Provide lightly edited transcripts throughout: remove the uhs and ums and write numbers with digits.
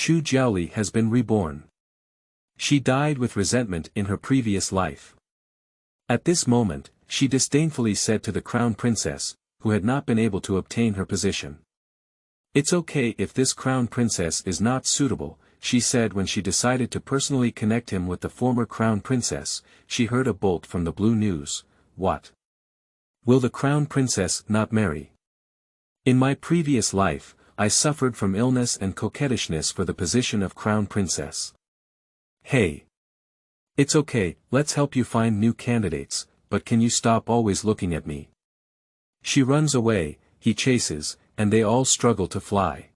Chu Jiaoli has been reborn. She died with resentment in her previous life. At this moment, she disdainfully said to the crown princess, who had not been able to obtain her position. "It's okay if this crown princess is not suitable," she said when she decided to personally connect him with the former crown princess. She heard a bolt from the blue news. What? Will the crown princess not marry? In my previous life, I suffered from illness and coquettishness for the position of crown princess. Hey. It's okay, let's help you find new candidates, but can you stop always looking at me? She runs away, he chases, and they all struggle to fly.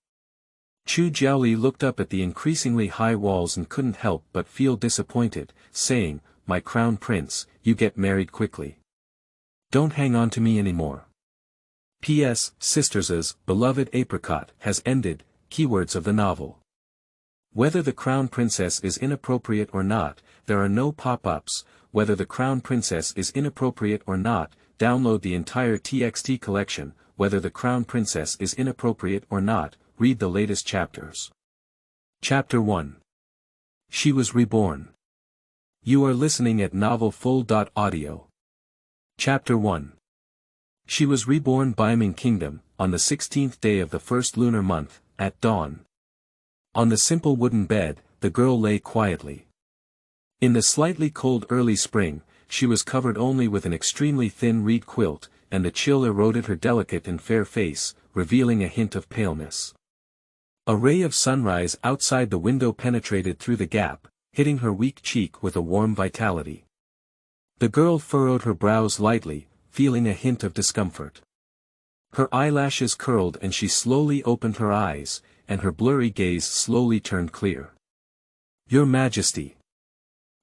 Chu Jiaoli looked up at the increasingly high walls and couldn't help but feel disappointed, saying, "My crown prince, you get married quickly. Don't hang on to me anymore." P.S. Sisters' beloved apricot has ended. Keywords of the novel. Whether the crown princess is inappropriate or not, there are no pop-ups. Whether the crown princess is inappropriate or not, download the entire TXT collection. Whether the crown princess is inappropriate or not, read the latest chapters. Chapter 1. She was reborn. You are listening at novelfull.audio. Chapter 1. She was reborn Baiming Kingdom, on the 16th day of the first lunar month, at dawn. On the simple wooden bed, the girl lay quietly. In the slightly cold early spring, she was covered only with an extremely thin reed quilt, and the chill eroded her delicate and fair face, revealing a hint of paleness. A ray of sunrise outside the window penetrated through the gap, hitting her weak cheek with a warm vitality. The girl furrowed her brows lightly, feeling a hint of discomfort. Her eyelashes curled and she slowly opened her eyes, and her blurry gaze slowly turned clear. "Your Majesty."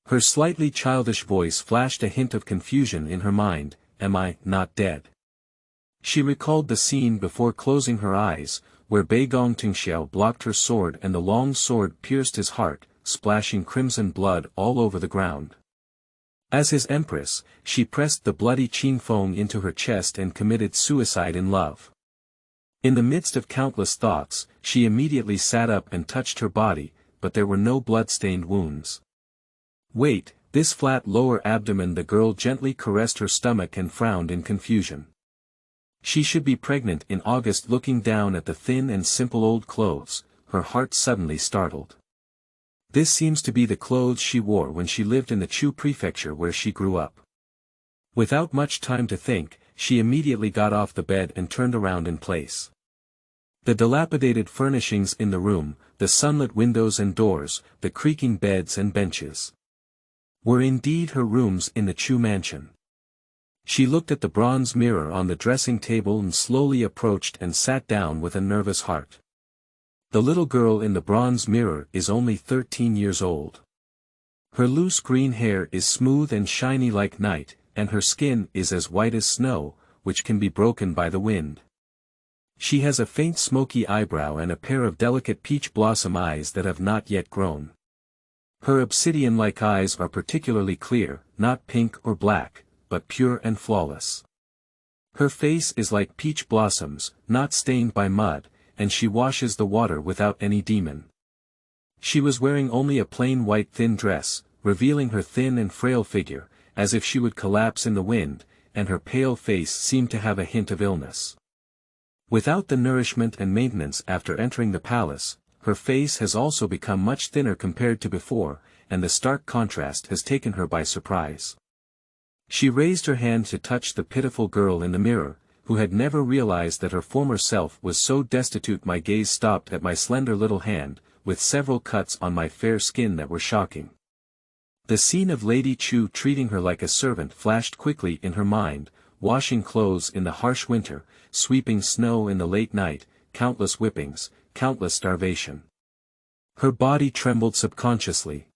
Her slightly childish voice flashed a hint of confusion in her mind. "Am I not dead?" She recalled the scene before closing her eyes, where Beigong Tingxiao blocked her sword and the long sword pierced his heart, splashing crimson blood all over the ground. As his empress, she pressed the bloody Qingfeng into her chest and committed suicide in love. In the midst of countless thoughts, she immediately sat up and touched her body, but there were no blood-stained wounds. "Wait, this flat lower abdomen." The girl gently caressed her stomach and frowned in confusion. She should be pregnant in August. Looking down at the thin and simple old clothes, her heart suddenly startled. This seems to be the clothes she wore when she lived in the Chu prefecture where she grew up. Without much time to think, she immediately got off the bed and turned around in place. The dilapidated furnishings in the room, the sunlit windows and doors, the creaking beds and benches, were indeed her rooms in the Chu mansion. She looked at the bronze mirror on the dressing table and slowly approached and sat down with a nervous heart. The little girl in the bronze mirror is only 13 years old. Her loose green hair is smooth and shiny like night, and her skin is as white as snow, which can be broken by the wind. She has a faint smoky eyebrow and a pair of delicate peach blossom eyes that have not yet grown. Her obsidian-like eyes are particularly clear, not pink or black, but pure and flawless. Her face is like peach blossoms, not stained by mud, and she washes the water without any demon. She was wearing only a plain white thin dress, revealing her thin and frail figure, as if she would collapse in the wind, and her pale face seemed to have a hint of illness. Without the nourishment and maintenance after entering the palace, her face has also become much thinner compared to before, and the stark contrast has taken her by surprise. She raised her hand to touch the pitiful girl in the mirror, who had never realized that her former self was so destitute. My gaze stopped at my slender little hand, with several cuts on my fair skin that were shocking. The scene of Lady Chu treating her like a servant flashed quickly in her mind, washing clothes in the harsh winter, sweeping snow in the late night, countless whippings, countless starvation. Her body trembled subconsciously.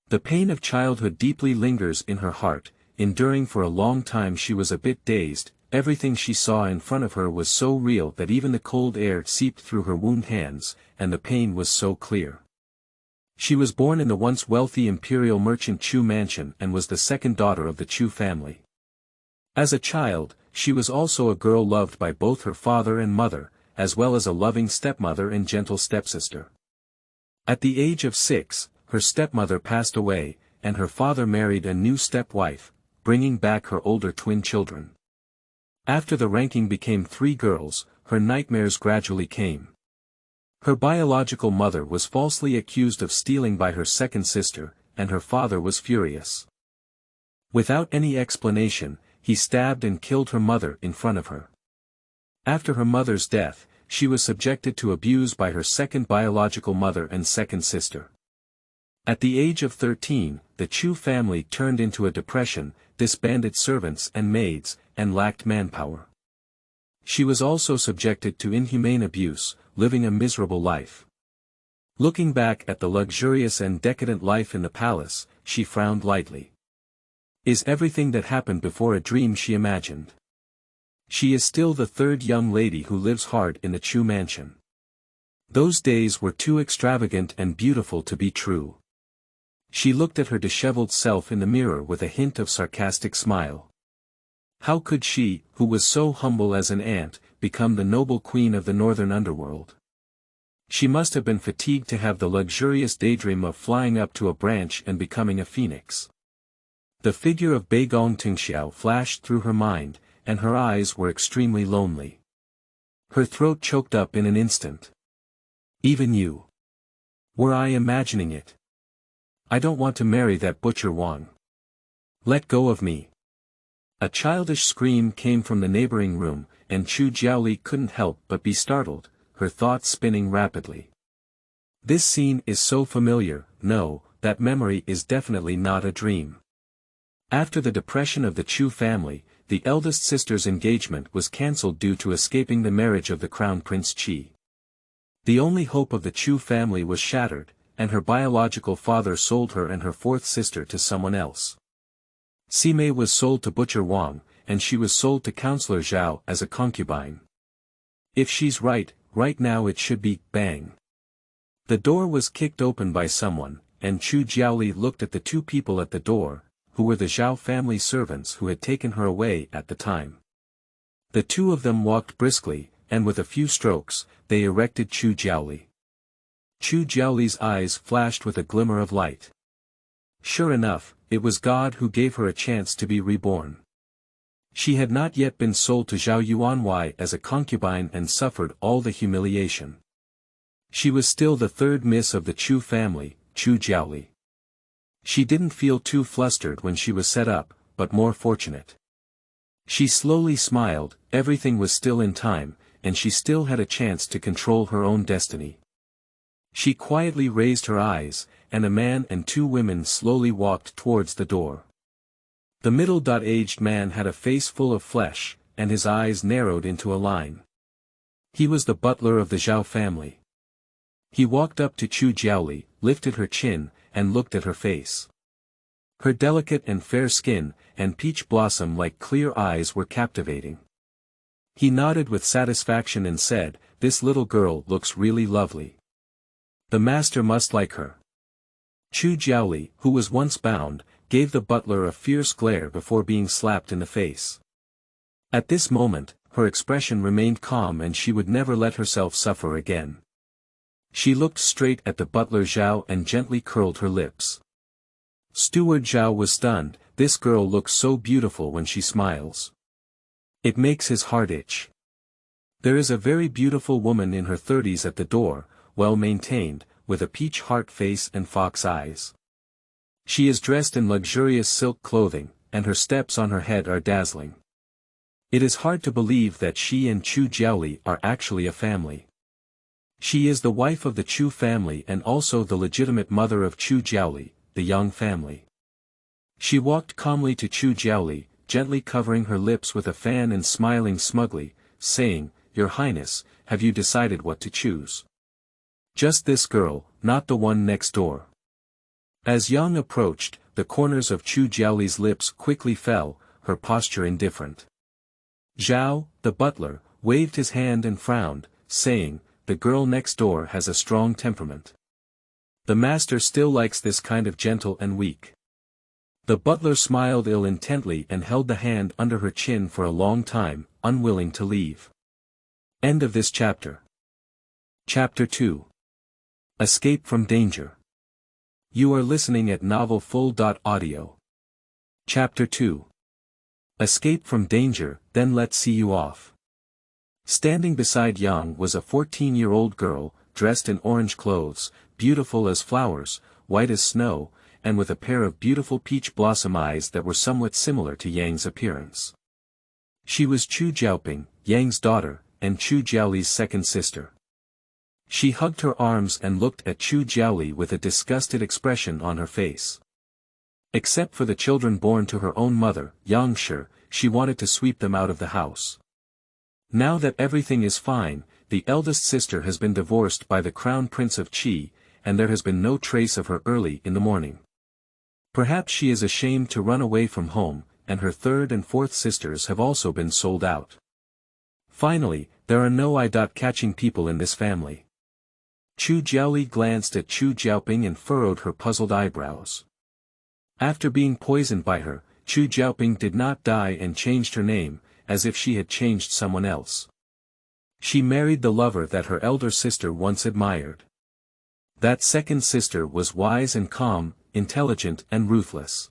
The pain of childhood deeply lingers in her heart, enduring for a long time. She was a bit dazed. Everything she saw in front of her was so real that even the cold air seeped through her wound hands, and the pain was so clear. She was born in the once wealthy imperial merchant Chu mansion and was the second daughter of the Chu family. As a child, she was also a girl loved by both her father and mother, as well as a loving stepmother and gentle stepsister. At the age of 6, her stepmother passed away, and her father married a new stepwife, bringing back her older twin children. After the ranking became 3 girls, her nightmares gradually came. Her biological mother was falsely accused of stealing by her second sister, and her father was furious. Without any explanation, he stabbed and killed her mother in front of her. After her mother's death, she was subjected to abuse by her second biological mother and second sister. At the age of 13, the Chu family turned into a depression, disbanded servants and maids, and lacked manpower. She was also subjected to inhumane abuse, living a miserable life. Looking back at the luxurious and decadent life in the palace, she frowned lightly. Is everything that happened before a dream she imagined? She is still the 3rd young lady who lives hard in the Chu mansion. Those days were too extravagant and beautiful to be true. She looked at her disheveled self in the mirror with a hint of sarcastic smile. How could she, who was so humble as an ant, become the noble queen of the northern underworld? She must have been fatigued to have the luxurious daydream of flying up to a branch and becoming a phoenix. The figure of Beigong Tingxiao flashed through her mind, and her eyes were extremely lonely. Her throat choked up in an instant. Even you. Were I imagining it? I don't want to marry that butcher Wang. Let go of me. A childish scream came from the neighboring room, and Chu Jiaoli couldn't help but be startled, her thoughts spinning rapidly. This scene is so familiar. No, that memory is definitely not a dream. After the depression of the Chu family, the eldest sister's engagement was cancelled due to escaping the marriage of the Crown Prince Qi. The only hope of the Chu family was shattered, and her biological father sold her and her 4th sister to someone else. Sime was sold to Butcher Wang, and she was sold to Counselor Zhao as a concubine. If she's right now it should be, bang. The door was kicked open by someone, and Chu Jiaoli looked at the 2 people at the door, who were the Zhao family servants who had taken her away at the time. The 2 of them walked briskly, and with a few strokes, they erected Chu Jiaoli. Chu Jiaoli's eyes flashed with a glimmer of light. Sure enough, it was God who gave her a chance to be reborn. She had not yet been sold to Zhao Yuanwei as a concubine and suffered all the humiliation. She was still the 3rd miss of the Chu family, Chu Jiaoli. She didn't feel too flustered when she was set up, but more fortunate. She slowly smiled, everything was still in time, and she still had a chance to control her own destiny. She quietly raised her eyes, and a man and 2 women slowly walked towards the door. The middle-aged man had a face full of flesh, and his eyes narrowed into a line. He was the butler of the Zhao family. He walked up to Chu Jiaoli, lifted her chin, and looked at her face. Her delicate and fair skin, and peach blossom-like clear eyes were captivating. He nodded with satisfaction and said, "This little girl looks really lovely. The master must like her." Chu Jiaoli, who was once bound, gave the butler a fierce glare before being slapped in the face. At this moment, her expression remained calm and she would never let herself suffer again. She looked straight at the butler Zhao and gently curled her lips. Steward Zhao was stunned. This girl looks so beautiful when she smiles. It makes his heart itch. There is a very beautiful woman in her 30s at the door, well maintained, with a peach heart face and fox eyes. She is dressed in luxurious silk clothing, and her steps on her head are dazzling. It is hard to believe that she and Chu Jiaoli are actually a family. She is the wife of the Chu family and also the legitimate mother of Chu Jiaoli, the Yang family. She walked calmly to Chu Jiaoli, gently covering her lips with a fan and smiling smugly, saying, "Your Highness, have you decided what to choose?" "Just this girl, not the one next door." As Yang approached, the corners of Chu Jiaoli's lips quickly fell, her posture indifferent. Zhao, the butler, waved his hand and frowned, saying, "The girl next door has a strong temperament. The master still likes this kind of gentle and weak." The butler smiled ill-intently and held the hand under her chin for a long time, unwilling to leave. End of this chapter. Chapter 2. Escape from danger. You are listening at novelfull.audio. Chapter 2. Escape from danger, then let's see you off. Standing beside Yang was a 14-year-old girl, dressed in orange clothes, beautiful as flowers, white as snow, and with a pair of beautiful peach blossom eyes that were somewhat similar to Yang's appearance. She was Chu Jiaoli, Yang's daughter, and Chu Jiaoli's second sister. She hugged her arms and looked at Chu Jiaoli with a disgusted expression on her face. Except for the children born to her own mother, Yang Shi, she wanted to sweep them out of the house. Now that everything is fine, the eldest sister has been divorced by the crown prince of Qi, and there has been no trace of her early in the morning. Perhaps she is ashamed to run away from home, and her third and fourth sisters have also been sold out. Finally, there are no eye-catching people in this family. Chu Jiaoli glanced at Chu Jiaoli and furrowed her puzzled eyebrows. After being poisoned by her, Chu Jiaoli did not die and changed her name, as if she had changed someone else. She married the lover that her elder sister once admired. That second sister was wise and calm, intelligent and ruthless.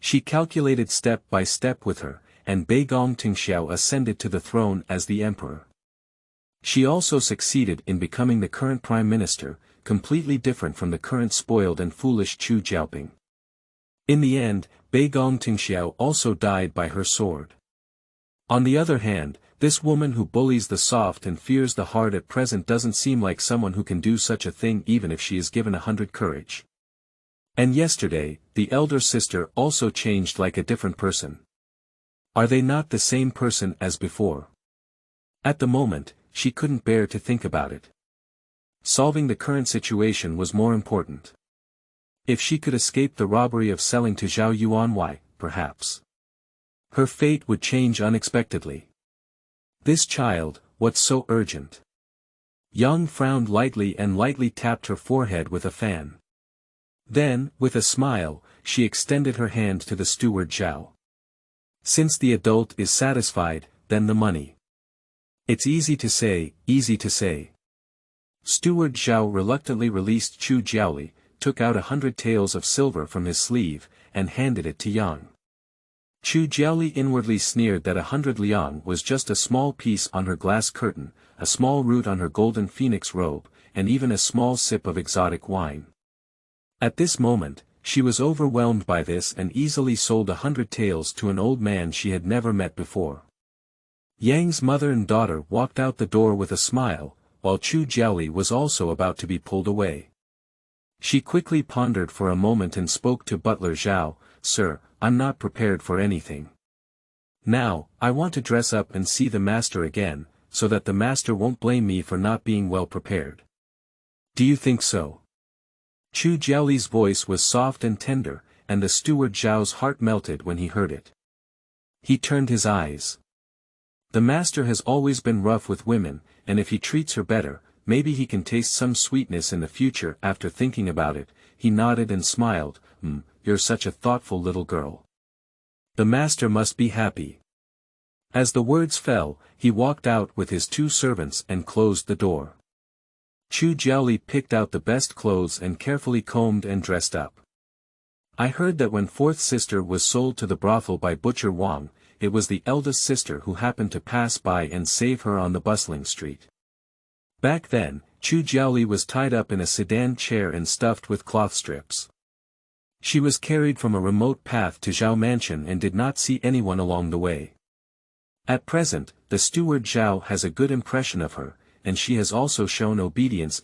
She calculated step by step with her, and Bei Gongtingxiao ascended to the throne as the emperor. She also succeeded in becoming the current prime minister, completely different from the current spoiled and foolish Chu Jiaoli. In the end, Bei Gongtingxiao also died by her sword. On the other hand, this woman who bullies the soft and fears the hard at present doesn't seem like someone who can do such a thing even if she is given 100 courage. And yesterday, the elder sister also changed like a different person. Are they not the same person as before? At the moment, she couldn't bear to think about it. Solving the current situation was more important. If she could escape the robbery of selling to Zhao Yuanwei, perhaps her fate would change unexpectedly. This child, what's so urgent? Yang frowned lightly and lightly tapped her forehead with a fan. Then, with a smile, she extended her hand to the steward Zhao. Since the adult is satisfied, then the money. It's easy to say, easy to say. Steward Zhao reluctantly released Chu Jiaoli, took out 100 taels of silver from his sleeve, and handed it to Yang. Chu Jiaoli inwardly sneered that 100 liang was just a small piece on her glass curtain, a small root on her golden phoenix robe, and even a small sip of exotic wine. At this moment, she was overwhelmed by this and easily sold 100 taels to an old man she had never met before. Yang's mother and daughter walked out the door with a smile, while Chu Jiaoli was also about to be pulled away. She quickly pondered for a moment and spoke to butler Zhao, "Sir, I'm not prepared for anything. Now, I want to dress up and see the master again, so that the master won't blame me for not being well prepared. Do you think so?" Chu Jiaoli's voice was soft and tender, and the steward Zhao's heart melted when he heard it. He turned his eyes. The master has always been rough with women, and if he treats her better, maybe he can taste some sweetness in the future. After thinking about it, he nodded and smiled. You're such a thoughtful little girl. The master must be happy." As the words fell, he walked out with his 2 servants and closed the door. Chu Jiaoli picked out the best clothes and carefully combed and dressed up. I heard that when fourth sister was sold to the brothel by Butcher Wang, it was the eldest sister who happened to pass by and save her on the bustling street. Back then, Chu Jiaoli was tied up in a sedan chair and stuffed with cloth strips. She was carried from a remote path to Zhao Mansion and did not see anyone along the way. At present, the steward Zhao has a good impression of her, and she has also shown obedience.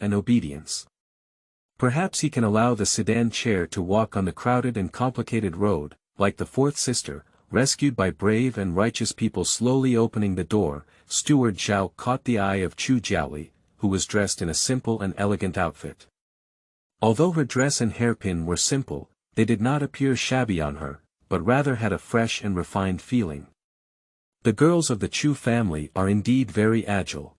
Perhaps he can allow the sedan chair to walk on the crowded and complicated road, like the fourth sister, rescued by brave and righteous people. Slowly opening the door, steward Zhao caught the eye of Chu Jiaoli, who was dressed in a simple and elegant outfit. Although her dress and hairpin were simple, they did not appear shabby on her, but rather had a fresh and refined feeling. The girls of the Chu family are indeed very agile.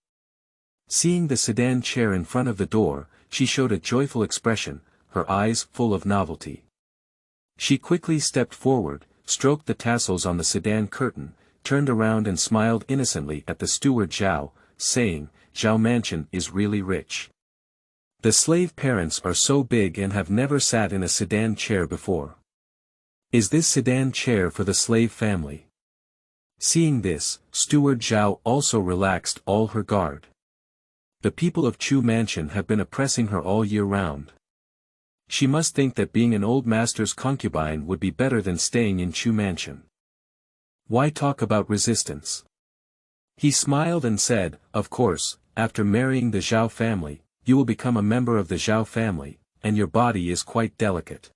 Seeing the sedan chair in front of the door, she showed a joyful expression, her eyes full of novelty. She quickly stepped forward, stroked the tassels on the sedan curtain, turned around and smiled innocently at the steward Zhao, saying, "Zhao Mansion is really rich." The slave parents are so big and have never sat in a sedan chair before. Is this sedan chair for the slave family? Seeing this, Steward Zhao also relaxed all her guard. The people of Chu Mansion have been oppressing her all year round. She must think that being an old master's concubine would be better than staying in Chu Mansion. Why talk about resistance? He smiled and said, of course, after marrying the Zhao family, you will become a member of the Zhao family, and your body is quite delicate.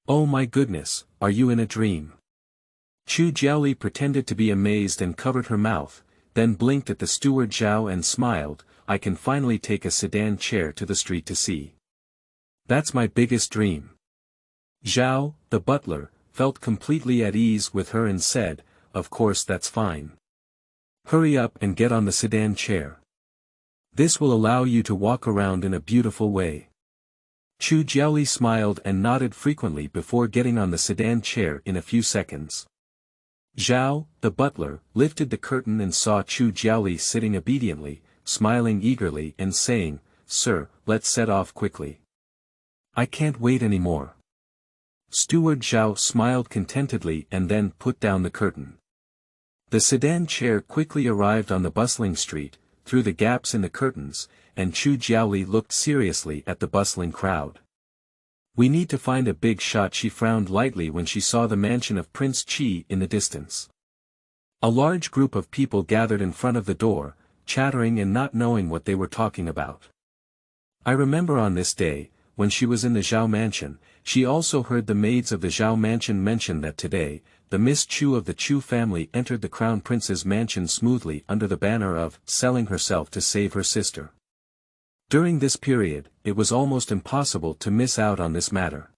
Oh my goodness, are you in a dream? Chu Jiaoli pretended to be amazed and covered her mouth, then blinked at the steward Zhao and smiled, I can finally take a sedan chair to the street to see. That's my biggest dream. Zhao, the butler, felt completely at ease with her and said, of course that's fine. Hurry up and get on the sedan chair. This will allow you to walk around in a beautiful way. Chu Jiaoli smiled and nodded frequently before getting on the sedan chair in a few seconds. Zhao, the butler, lifted the curtain and saw Chu Jiaoli sitting obediently, smiling eagerly and saying, Sir, let's set off quickly. I can't wait anymore. Steward Zhao smiled contentedly and then put down the curtain. The sedan chair quickly arrived on the bustling street, through the gaps in the curtains, and Chu Jiaoli looked seriously at the bustling crowd. We need to find a big shot. She frowned lightly when she saw the mansion of Prince Qi in the distance. A large group of people gathered in front of the door, chattering and not knowing what they were talking about. I remember on this day, when she was in the Zhao mansion, she also heard the maids of the Zhao mansion mention that today, the Miss Chu of the Chu family entered the crown prince's mansion smoothly under the banner of selling herself to save her sister. During this period, it was almost impossible to miss out on this matter.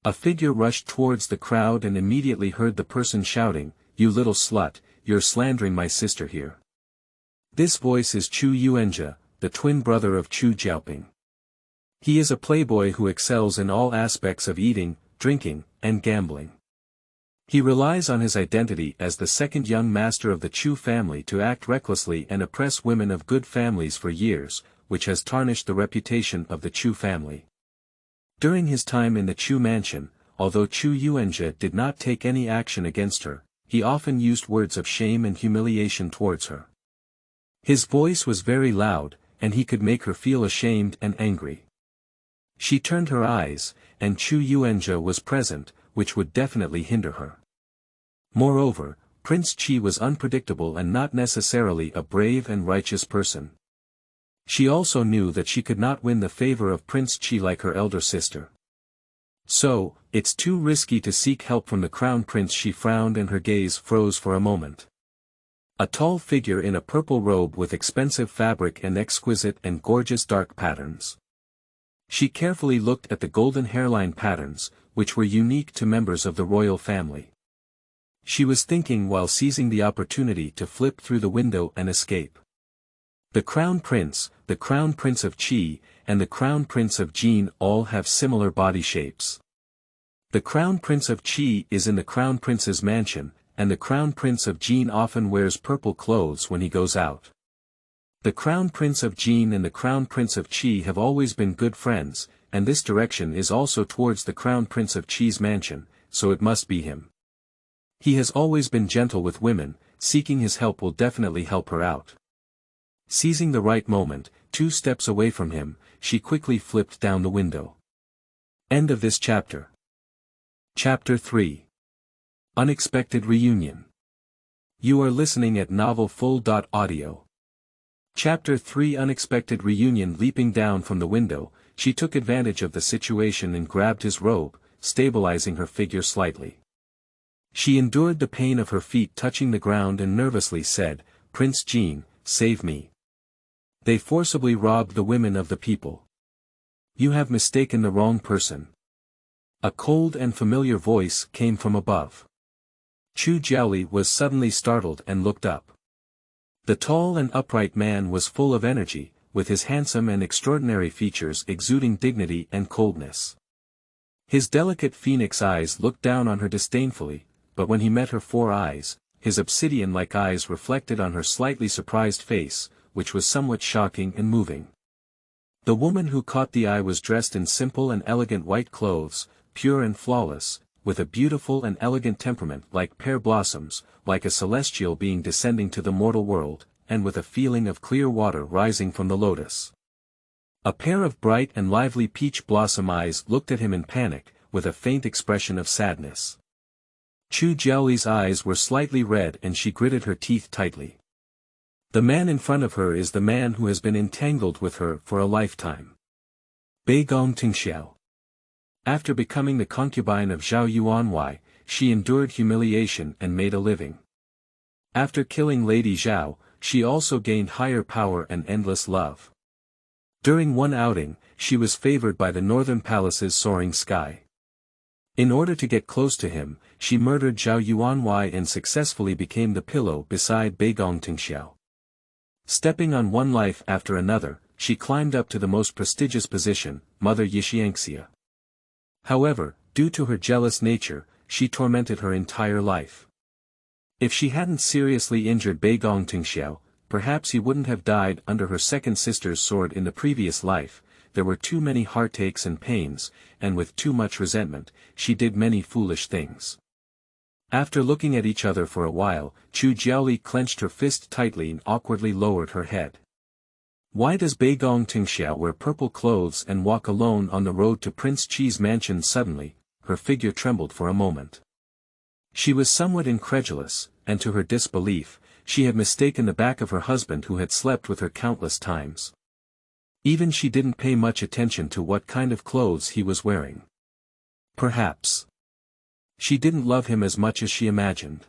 A figure rushed towards the crowd and immediately heard the person shouting, You little slut, you're slandering my sister here. This voice is Chu Yuanjia, the twin brother of Chu Jiaoping. He is a playboy who excels in all aspects of eating, drinking, and gambling. He relies on his identity as the second young master of the Chu family to act recklessly and oppress women of good families for years, which has tarnished the reputation of the Chu family. During his time in the Chu mansion, although Chu Yuanjia did not take any action against her, he often used words of shame and humiliation towards her. His voice was very loud, and he could make her feel ashamed and angry. She turned her eyes, and Chu Yuanjia was present, which would definitely hinder her. Moreover, Prince Qi was unpredictable and not necessarily a brave and righteous person. She also knew that she could not win the favor of Prince Qi like her elder sister. So, it's too risky to seek help from the crown prince. She frowned and her gaze froze for a moment. A tall figure in a purple robe with expensive fabric and exquisite and gorgeous dark patterns. She carefully looked at the golden hairline patterns, which were unique to members of the royal family. She was thinking while seizing the opportunity to flip through the window and escape. The Crown Prince of Qi, and the Crown Prince of Jin all have similar body shapes. The Crown Prince of Qi is in the Crown Prince's mansion, and the Crown Prince of Jin often wears purple clothes when he goes out. The Crown Prince of Jin and the Crown Prince of Qi have always been good friends, and this direction is also towards the Crown Prince of Qi's mansion, so it must be him. He has always been gentle with women, seeking his help will definitely help her out. Seizing the right moment, 2 steps away from him, she quickly flipped down the window. End of this chapter. Chapter 3. Unexpected Reunion. You are listening at novelfull.audio. Chapter 3 Unexpected Reunion. Leaping down from the window, she took advantage of the situation and grabbed his robe, stabilizing her figure slightly. She endured the pain of her feet touching the ground and nervously said, Prince Jin, save me. They forcibly robbed the women of the people. You have mistaken the wrong person. A cold and familiar voice came from above. Chu Jiaoli was suddenly startled and looked up. The tall and upright man was full of energy, with his handsome and extraordinary features exuding dignity and coldness. His delicate phoenix eyes looked down on her disdainfully, but when he met her 4 eyes, his obsidian-like eyes reflected on her slightly surprised face, which was somewhat shocking and moving. The woman who caught the eye was dressed in simple and elegant white clothes, pure and flawless, with a beautiful and elegant temperament like pear blossoms, like a celestial being descending to the mortal world, and with a feeling of clear water rising from the lotus. A pair of bright and lively peach blossom eyes looked at him in panic, with a faint expression of sadness. Chu Jiaoli's eyes were slightly red and she gritted her teeth tightly. The man in front of her is the man who has been entangled with her for a lifetime. Bei Gong Tingxiao. After becoming the concubine of Zhao Yuanwei, she endured humiliation and made a living. After killing Lady Zhao, she also gained higher power and endless love. During one outing, she was favored by the northern palace's soaring sky. In order to get close to him, she murdered Zhao Yuanwei and successfully became the pillow beside Bei Gong Tingxiao. Stepping on one life after another, she climbed up to the most prestigious position, Mother Yixiangxia. However, due to her jealous nature, she tormented her entire life. If she hadn't seriously injured Bei Gong Tingxiao, perhaps he wouldn't have died under her second sister's sword in the previous life. There were too many heartaches and pains, and with too much resentment, she did many foolish things. After looking at each other for a while, Chu Jiaoli clenched her fist tightly and awkwardly lowered her head. Why does Bei Gong Tingxiao wear purple clothes and walk alone on the road to Prince Qi's mansion? Suddenly, her figure trembled for a moment. She was somewhat incredulous, and to her disbelief, she had mistaken the back of her husband who had slept with her countless times. Even she didn't pay much attention to what kind of clothes he was wearing. Perhaps she didn't love him as much as she imagined.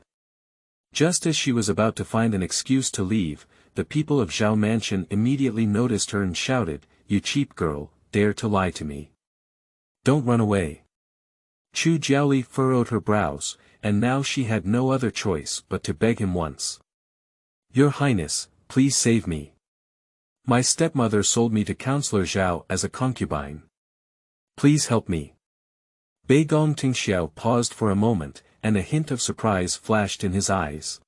Just as she was about to find an excuse to leave, the people of Zhao Mansion immediately noticed her and shouted, "You cheap girl, dare to lie to me. Don't run away." Chu Jiaoli furrowed her brows, and now she had no other choice but to beg him once. "Your Highness, please save me. My stepmother sold me to Counselor Zhao as a concubine. Please help me." Bei Gong Tingxiao paused for a moment, and a hint of surprise flashed in his eyes.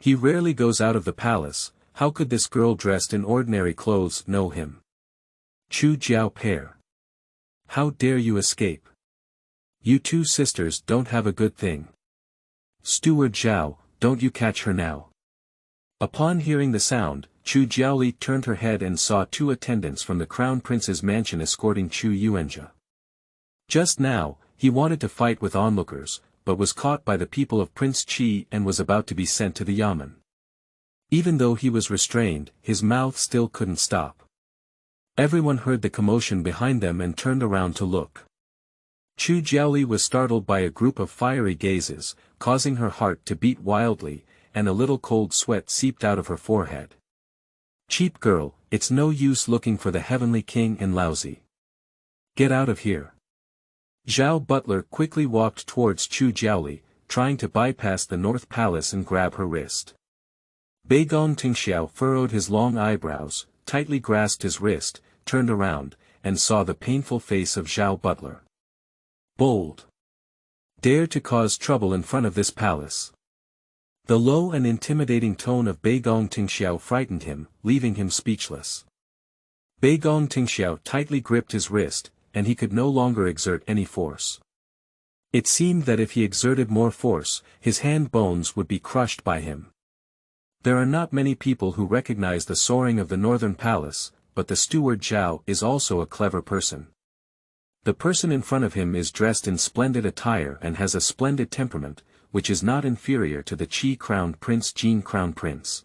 He rarely goes out of the palace, how could this girl dressed in ordinary clothes know him? Chu Jiao pair. How dare you escape? You two sisters don't have a good thing. Steward Zhao, don't you catch her now? Upon hearing the sound, Chu Jiaoli turned her head and saw two attendants from the crown prince's mansion escorting Chu Yuanjia. Just now, he wanted to fight with onlookers, but was caught by the people of Prince Qi and was about to be sent to the yamen. Even though he was restrained, his mouth still couldn't stop. Everyone heard the commotion behind them and turned around to look. Chu Jiaoli was startled by a group of fiery gazes, causing her heart to beat wildly, and a little cold sweat seeped out of her forehead. "Cheap girl, it's no use looking for the heavenly king in Laozi. Get out of here." Zhao Butler quickly walked towards Chu Jiaoli, trying to bypass the North Palace and grab her wrist. Bei Gong Tingxiao furrowed his long eyebrows, tightly grasped his wrist, turned around, and saw the painful face of Zhao Butler. Bold. Dare to cause trouble in front of this palace. The low and intimidating tone of Bei Gong Tingxiao frightened him, leaving him speechless. Bei Gong Tingxiao tightly gripped his wrist, and he could no longer exert any force. It seemed that if he exerted more force, his hand bones would be crushed by him. There are not many people who recognize the soaring of the northern palace, but the steward Zhao is also a clever person. The person in front of him is dressed in splendid attire and has a splendid temperament, which is not inferior to the Qi crowned prince Jin crowned prince.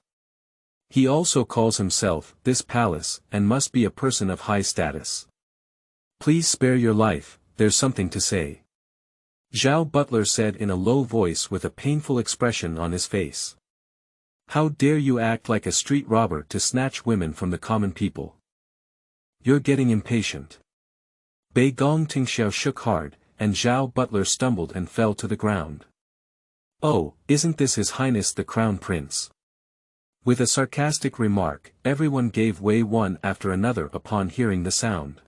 He also calls himself this palace and must be a person of high status. "Please spare your life, there's something to say," Zhao Butler said in a low voice with a painful expression on his face. "How dare you act like a street robber to snatch women from the common people? You're getting impatient." Bei Gong Tingxiao shook hard, and Zhao Butler stumbled and fell to the ground. "Oh, isn't this His Highness the Crown Prince?" With a sarcastic remark, everyone gave way one after another upon hearing the sound.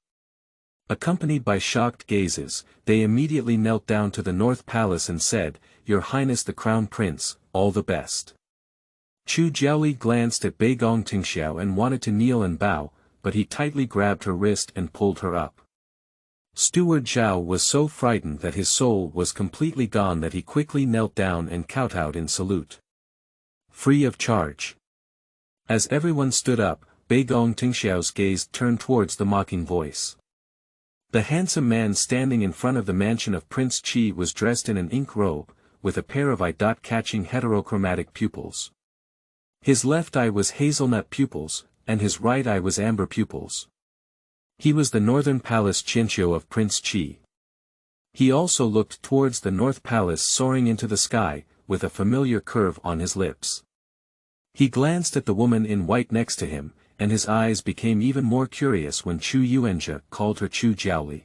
Accompanied by shocked gazes, they immediately knelt down to the North Palace and said, "Your Highness the Crown Prince, all the best." Chu Jiaoli glanced at Bei Gong Tingxiao and wanted to kneel and bow, but he tightly grabbed her wrist and pulled her up. Steward Zhao was so frightened that his soul was completely gone that he quickly knelt down and kowtowed in salute. Free of charge. As everyone stood up, Beigong Tingxiao's gaze turned towards the mocking voice. The handsome man standing in front of the mansion of Prince Qi was dressed in an ink robe, with a pair of eye-catching heterochromatic pupils. His left eye was hazelnut pupils, and his right eye was amber pupils. He was the northern palace Qianqiu of Prince Qi. He also looked towards the north palace soaring into the sky, with a familiar curve on his lips. He glanced at the woman in white next to him, and his eyes became even more curious when Chu Yuanjia called her Chu Jiaoli.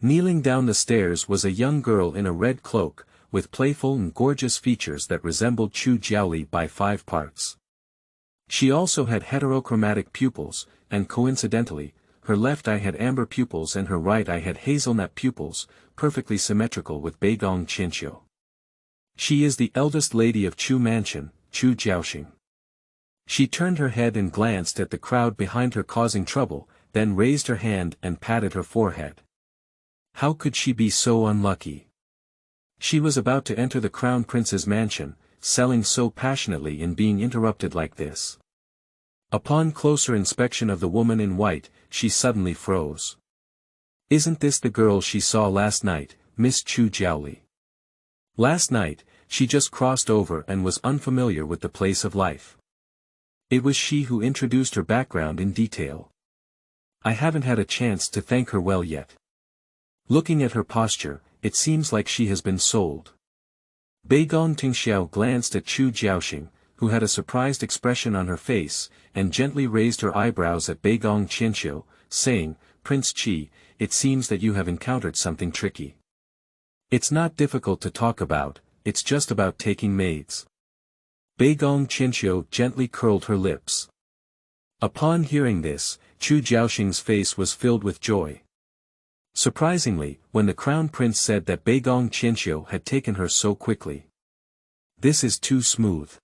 Kneeling down the stairs was a young girl in a red cloak, with playful and gorgeous features that resembled Chu Jiaoli by 5 parts. She also had heterochromatic pupils, and coincidentally, her left eye had amber pupils and her right eye had hazelnut pupils, perfectly symmetrical with Beigong Qianqiu. She is the eldest lady of Chu Mansion, Chu Jiaoxing. She turned her head and glanced at the crowd behind her causing trouble, then raised her hand and patted her forehead. How could she be so unlucky? She was about to enter the crown prince's mansion, selling so passionately in being interrupted like this. Upon closer inspection of the woman in white, she suddenly froze. Isn't this the girl she saw last night, Miss Chu Jiaoli? Last night, she just crossed over and was unfamiliar with the place of life. It was she who introduced her background in detail. I haven't had a chance to thank her well yet. Looking at her posture, it seems like she has been sold. Beigong Tingxiao glanced at Chu Jiaoxing, who had a surprised expression on her face, and gently raised her eyebrows at Beigong Qianqiu, saying, Prince Qi, it seems that you have encountered something tricky. It's not difficult to talk about, it's just about taking maids. Beigong Qianqiu gently curled her lips. Upon hearing this, Chu Jiaoxing's face was filled with joy. Surprisingly, when the crown prince said that Beigong Qianqiu had taken her so quickly. This is too smooth.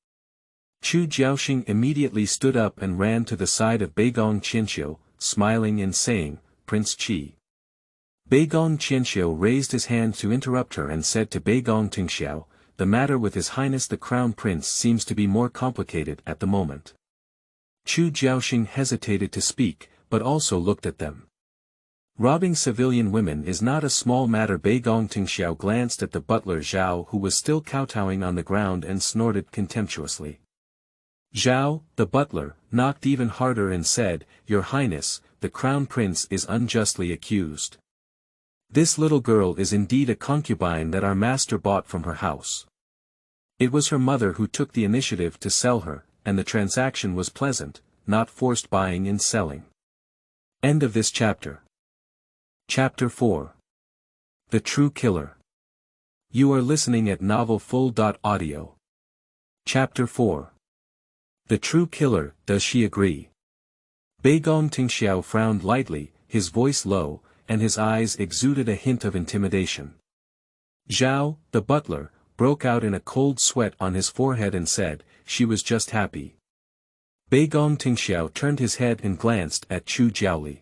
Chu Jiaoxing immediately stood up and ran to the side of Beigong Qianqiu, smiling and saying, Prince Qi. Beigong Qianqiu raised his hand to interrupt her and said to Beigong Tingxiao, the matter with His Highness the Crown Prince seems to be more complicated at the moment. Chu Jiaoxing hesitated to speak, but also looked at them. Robbing civilian women is not a small matter. Beigong Tingxiao glanced at the butler Zhao who was still kowtowing on the ground and snorted contemptuously. Zhao, the butler, knocked even harder and said, Your Highness, the Crown Prince is unjustly accused. This little girl is indeed a concubine that our master bought from her house. It was her mother who took the initiative to sell her, and the transaction was pleasant, not forced buying and selling. End of this chapter. Chapter 4. The True Killer. You are listening at novelfull.audio. Chapter 4. The True Killer, does she agree? Beigong Tingxiao frowned lightly, his voice low, and his eyes exuded a hint of intimidation. Zhao, the butler, broke out in a cold sweat on his forehead and said, she was just happy. Beigong Tingxiao turned his head and glanced at Chu Jiaoli.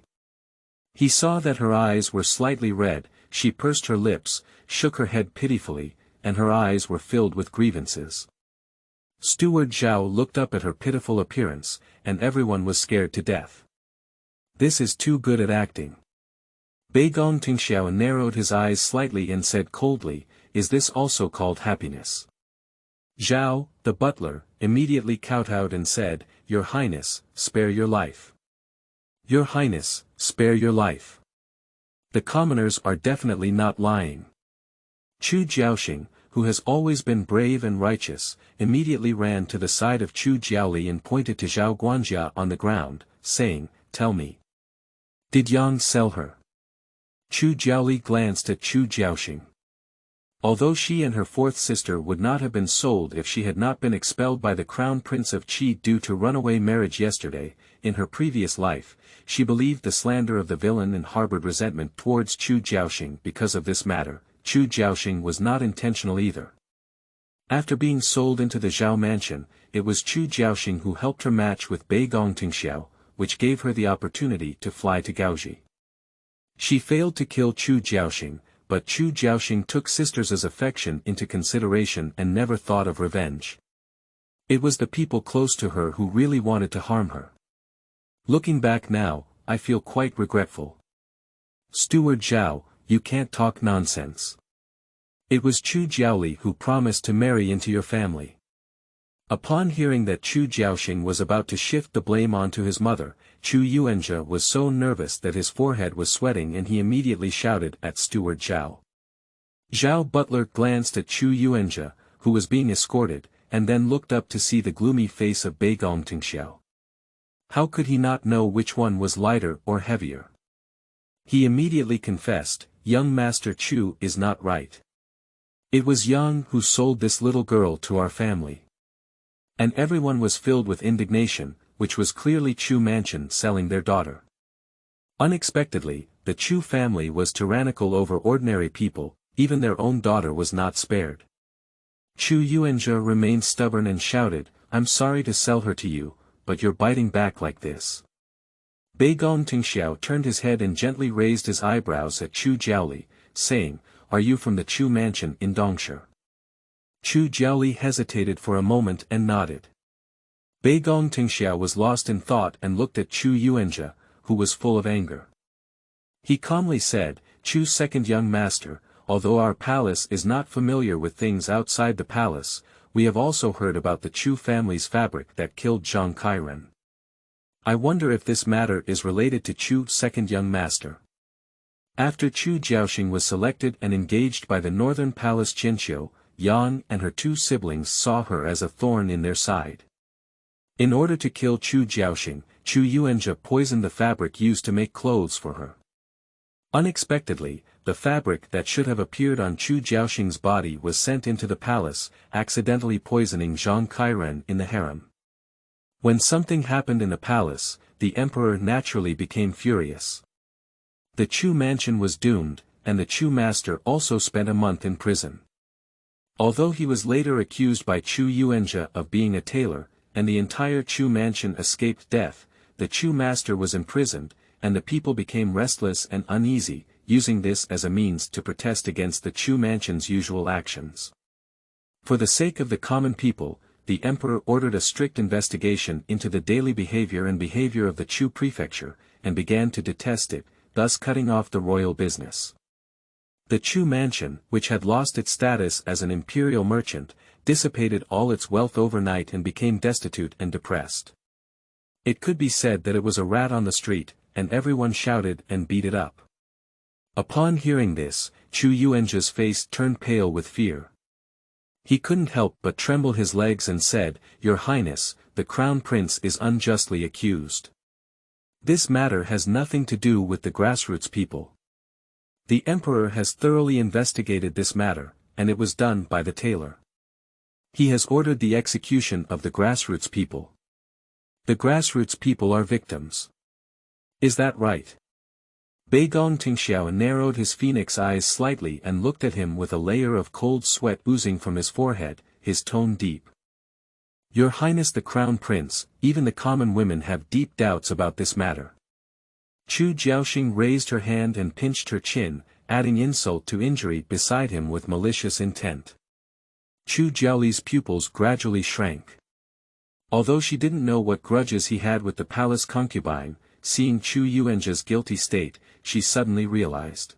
He saw that her eyes were slightly red, she pursed her lips, shook her head pitifully, and her eyes were filled with grievances. Steward Zhao looked up at her pitiful appearance, and everyone was scared to death. This is too good at acting. Beigong Tingxiao narrowed his eyes slightly and said coldly, is this also called happiness? Zhao, the butler, immediately kowtowed and said, Your Highness, spare your life. Your Highness, spare your life. The commoners are definitely not lying. Chu Jiaoxing, who has always been brave and righteous, immediately ran to the side of Chu Jiaoli and pointed to Zhao Guanjia on the ground, saying, Tell me. Did Yang sell her? Chu Jiaoli glanced at Chu Jiaoxing. Although she and her fourth sister would not have been sold if she had not been expelled by the Crown Prince of Qi due to runaway marriage yesterday, in her previous life, she believed the slander of the villain and harbored resentment towards Chu Jiaoxing because of this matter. Chu Jiaoxing was not intentional either. After being sold into the Zhao mansion, it was Chu Jiaoxing who helped her match with Beigong Tingxiao, which gave her the opportunity to fly to Gaoji. She failed to kill Chu Jiaoli, but Chu Jiaoli took sisters' affection into consideration and never thought of revenge. It was the people close to her who really wanted to harm her. Looking back now, I feel quite regretful. Steward Zhao, you can't talk nonsense. It was Chu Jiaoli who promised to marry into your family. Upon hearing that Chu Jiaoli was about to shift the blame onto his mother, Chu Yuanzhe was so nervous that his forehead was sweating and he immediately shouted at Steward Zhao. Zhao Butler glanced at Chu Yuanzhe, who was being escorted, and then looked up to see the gloomy face of Bei Gongtingxiao. How could he not know which one was lighter or heavier? He immediately confessed, "Young Master Chu is not right. It was Yang who sold this little girl to our family." And everyone was filled with indignation, which was clearly Chu Mansion selling their daughter. Unexpectedly, the Chu family was tyrannical over ordinary people, even their own daughter was not spared. Chu Yuanzhe remained stubborn and shouted, "I'm sorry to sell her to you, but you're biting back like this." Bei Gongtingxiao turned his head and gently raised his eyebrows at Chu Jiaoli, saying, "Are you from the Chu Mansion in Dongshi?" Chu Jiaoli hesitated for a moment and nodded. Bei Gongtingxiao was lost in thought and looked at Chu Yuanzhe, who was full of anger. He calmly said, "Chu's second young master, although our palace is not familiar with things outside the palace, we have also heard about the Chu family's fabric that killed Zhang Kairen. I wonder if this matter is related to Chu's second young master." After Chu Jiaoli was selected and engaged by the Northern Palace Qinqiu, Yang and her two siblings saw her as a thorn in their side. In order to kill Chu Jiaoli, Chu Yuanzhe poisoned the fabric used to make clothes for her. Unexpectedly, the fabric that should have appeared on Chu Jiaoxing's body was sent into the palace, accidentally poisoning Zhang Kairen in the harem. When something happened in the palace, the emperor naturally became furious. The Chu mansion was doomed, and the Chu master also spent a month in prison. Although he was later accused by Chu Yuanzhe of being a tailor, and the entire Chu mansion escaped death, the Chu master was imprisoned, and the people became restless and uneasy, using this as a means to protest against the Chu mansion's usual actions. For the sake of the common people, the emperor ordered a strict investigation into the daily behavior of the Chu prefecture, and began to detest it, thus cutting off the royal business. The Chu mansion, which had lost its status as an imperial merchant, dissipated all its wealth overnight and became destitute and depressed. It could be said that it was a rat on the street, and everyone shouted and beat it up. Upon hearing this, Chu Yuanzhe's face turned pale with fear. He couldn't help but tremble his legs and said, "Your Highness, the crown prince is unjustly accused. This matter has nothing to do with the grassroots people. The emperor has thoroughly investigated this matter, and it was done by the tailor. He has ordered the execution of the grassroots people. The grassroots people are victims. Is that right?" Bei Gongtingxiao narrowed his phoenix eyes slightly and looked at him with a layer of cold sweat oozing from his forehead, his tone deep. "Your Highness the Crown Prince, even the common women have deep doubts about this matter." Chu Jiaoxing raised her hand and pinched her chin, adding insult to injury beside him with malicious intent. Chu Jiaoli's pupils gradually shrank. Although she didn't know what grudges he had with the palace concubine, seeing Chu Yuanzhe's guilty state, she suddenly realized.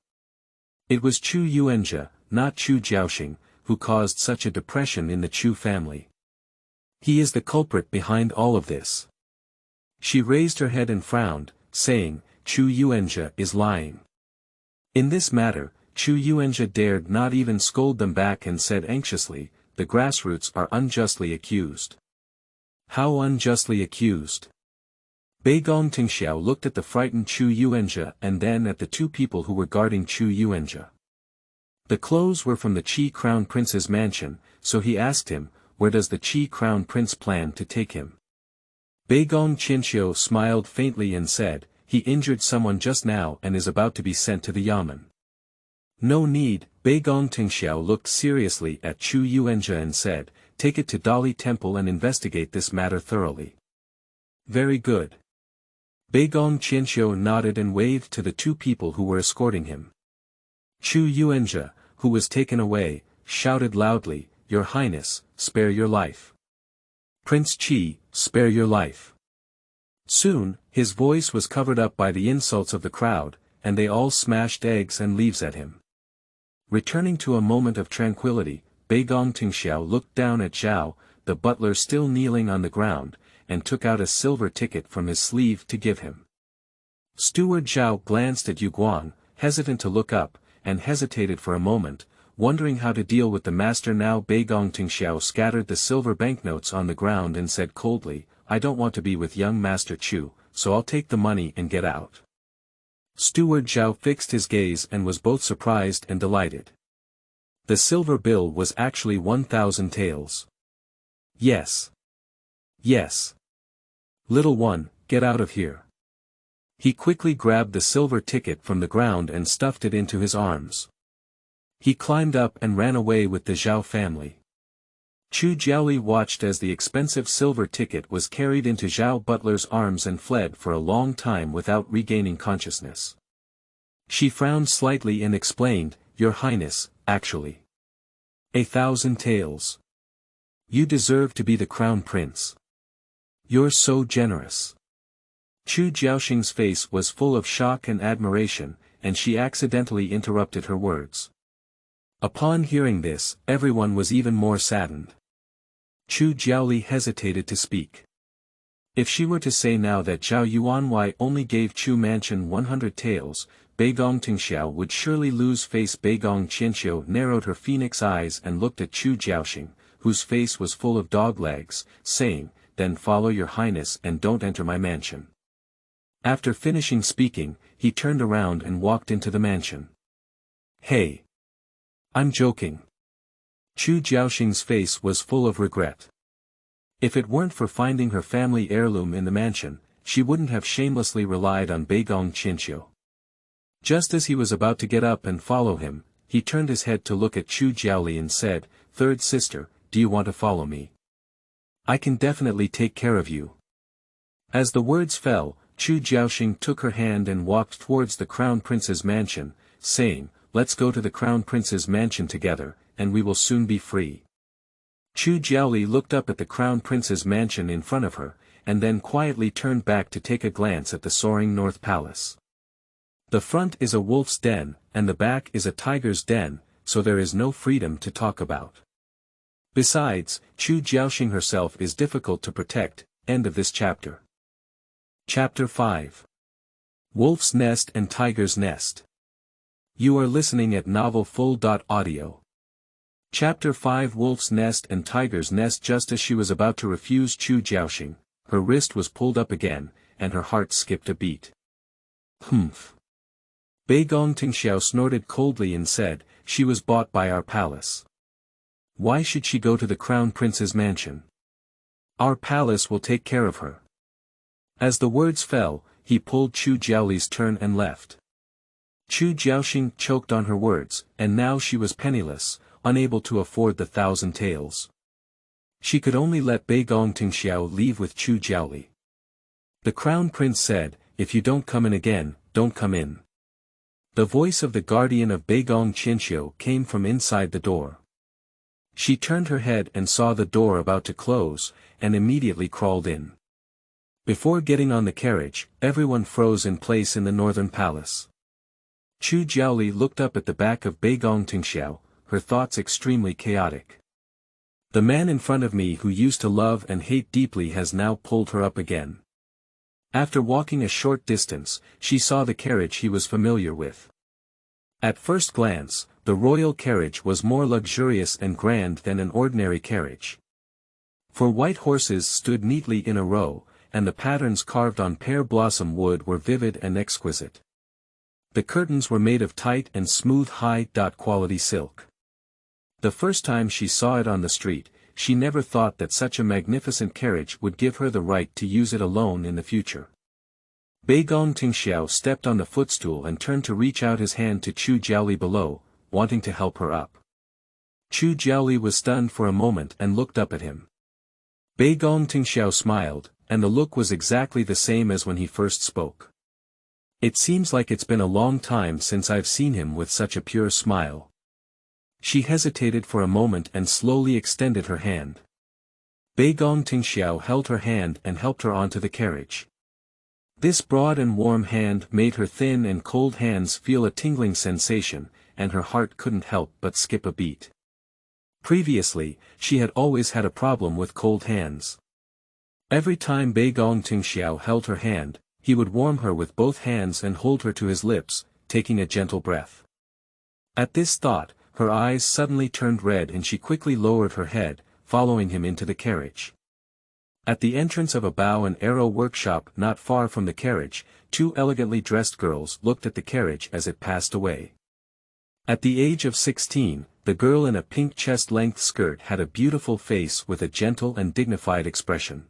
It was Chu Yuanzhe, not Chu Jiaoxing, who caused such a depression in the Chu family. He is the culprit behind all of this. She raised her head and frowned, saying, "Chu Yuanzhe is lying." In this matter, Chu Yuanzhe dared not even scold them back and said anxiously, "The grassroots are unjustly accused." "How unjustly accused?" Bei Gongtingxiao looked at the frightened Chu Yuanzhe and then at the two people who were guarding Chu Yuanzhe. The clothes were from the Qi Crown Prince's mansion, so he asked him, "Where does the Qi Crown Prince plan to take him?" Bei Gongtingxiao smiled faintly and said, "He injured someone just now and is about to be sent to the yamen." "No need." Bei Gongtingxiao looked seriously at Chu Yuanzhe and said, "Take it to Dali Temple and investigate this matter thoroughly." "Very good." Beigong Qianqiu nodded and waved to the two people who were escorting him. Chu Yuanzhe, who was taken away, shouted loudly, "Your Highness, spare your life. Prince Qi, spare your life." Soon, his voice was covered up by the insults of the crowd, and they all smashed eggs and leaves at him. Returning to a moment of tranquility, Beigong Tingxiao looked down at Zhao, the butler still kneeling on the ground, and took out a silver ticket from his sleeve to give him. Steward Zhao glanced at Yu Guang, hesitant to look up, and hesitated for a moment, wondering how to deal with the master now. Beigong Tingxiao scattered the silver banknotes on the ground and said coldly, "I don't want to be with young Master Chu, so I'll take the money and get out." Steward Zhao fixed his gaze and was both surprised and delighted. The silver bill was actually 1,000 taels. "Yes. Yes. Little one, get out of here." He quickly grabbed the silver ticket from the ground and stuffed it into his arms. He climbed up and ran away with the Zhao family. Chu Jiaoli watched as the expensive silver ticket was carried into Zhao Butler's arms and fled for a long time without regaining consciousness. She frowned slightly and explained, "Your Highness, actually. 1,000 taels. You deserve to be the crown prince. You're so generous." Chu Jiaoxing's face was full of shock and admiration, and she accidentally interrupted her words. Upon hearing this, everyone was even more saddened. Chu Jiaoli hesitated to speak. If she were to say now that Zhao Yuanwei only gave Chu Mansion 100 taels, Beigong Tingxiao would surely lose face. Beigong Qianqiu narrowed her phoenix eyes and looked at Chu Jiaoxing, whose face was full of dog legs, saying, "Then follow your highness and don't enter my mansion." After finishing speaking, he turned around and walked into the mansion. "Hey! I'm joking." Chu Jiaoxing's face was full of regret. If it weren't for finding her family heirloom in the mansion, she wouldn't have shamelessly relied on Beigong Qianqiu. Just as he was about to get up and follow him, he turned his head to look at Chu Jiaoli and said, "Third sister, do you want to follow me? I can definitely take care of you." As the words fell, Chu Jiaoxing took her hand and walked towards the crown prince's mansion, saying, "Let's go to the crown prince's mansion together, and we will soon be free." Chu Jiaoli looked up at the crown prince's mansion in front of her, and then quietly turned back to take a glance at the soaring north palace. The front is a wolf's den, and the back is a tiger's den, so there is no freedom to talk about. Besides, Chu Jiaoxing herself is difficult to protect. End of this chapter. Chapter 5. Wolf's Nest and Tiger's Nest. You are listening at novelfull.audio. Chapter 5. Wolf's Nest and Tiger's Nest. Just as she was about to refuse Chu Jiaoxing, her wrist was pulled up again, and her heart skipped a beat. "Humph." Beigong Tingxiao snorted coldly and said, "She was bought by our palace. Why should she go to the crown prince's mansion? Our palace will take care of her." As the words fell, he pulled Chu Jiaoli's turn and left. Chu Jiaoxing choked on her words, and now she was penniless, unable to afford the 1,000 taels. She could only let Beigong Tingxiao leave with Chu Jiaoli. The crown prince said, "If you don't come in again, don't come in." The voice of the guardian of Beigong Qianqiu came from inside the door. She turned her head and saw the door about to close, and immediately crawled in. Before getting on the carriage, everyone froze in place in the northern palace. Chu Jiaoli looked up at the back of Beigong Tingxiao, her thoughts extremely chaotic. The man in front of me who used to love and hate deeply has now pulled her up again. After walking a short distance, she saw the carriage he was familiar with. At first glance, the royal carriage was more luxurious and grand than an ordinary carriage. For white horses stood neatly in a row, and the patterns carved on pear blossom wood were vivid and exquisite. The curtains were made of tight and smooth high-quality silk. The first time she saw it on the street, she never thought that such a magnificent carriage would give her the right to use it alone in the future. Beigong Tingxiao stepped on the footstool and turned to reach out his hand to Chu Jiaoli below, wanting to help her up. Chu Jiaoli was stunned for a moment and looked up at him. Beigong Tingxiao smiled, and the look was exactly the same as when he first spoke. It seems like it's been a long time since I've seen him with such a pure smile. She hesitated for a moment and slowly extended her hand. Bei Gong Tingxiao held her hand and helped her onto the carriage. This broad and warm hand made her thin and cold hands feel a tingling sensation, and her heart couldn't help but skip a beat. Previously, she had always had a problem with cold hands. Every time Bei Gong Tingxiao held her hand, he would warm her with both hands and hold her to his lips, taking a gentle breath. At this thought, her eyes suddenly turned red and she quickly lowered her head, following him into the carriage. At the entrance of a bow and arrow workshop not far from the carriage, two elegantly dressed girls looked at the carriage as it passed away. At the age of 16, the girl in a pink chest-length skirt had a beautiful face with a gentle and dignified expression.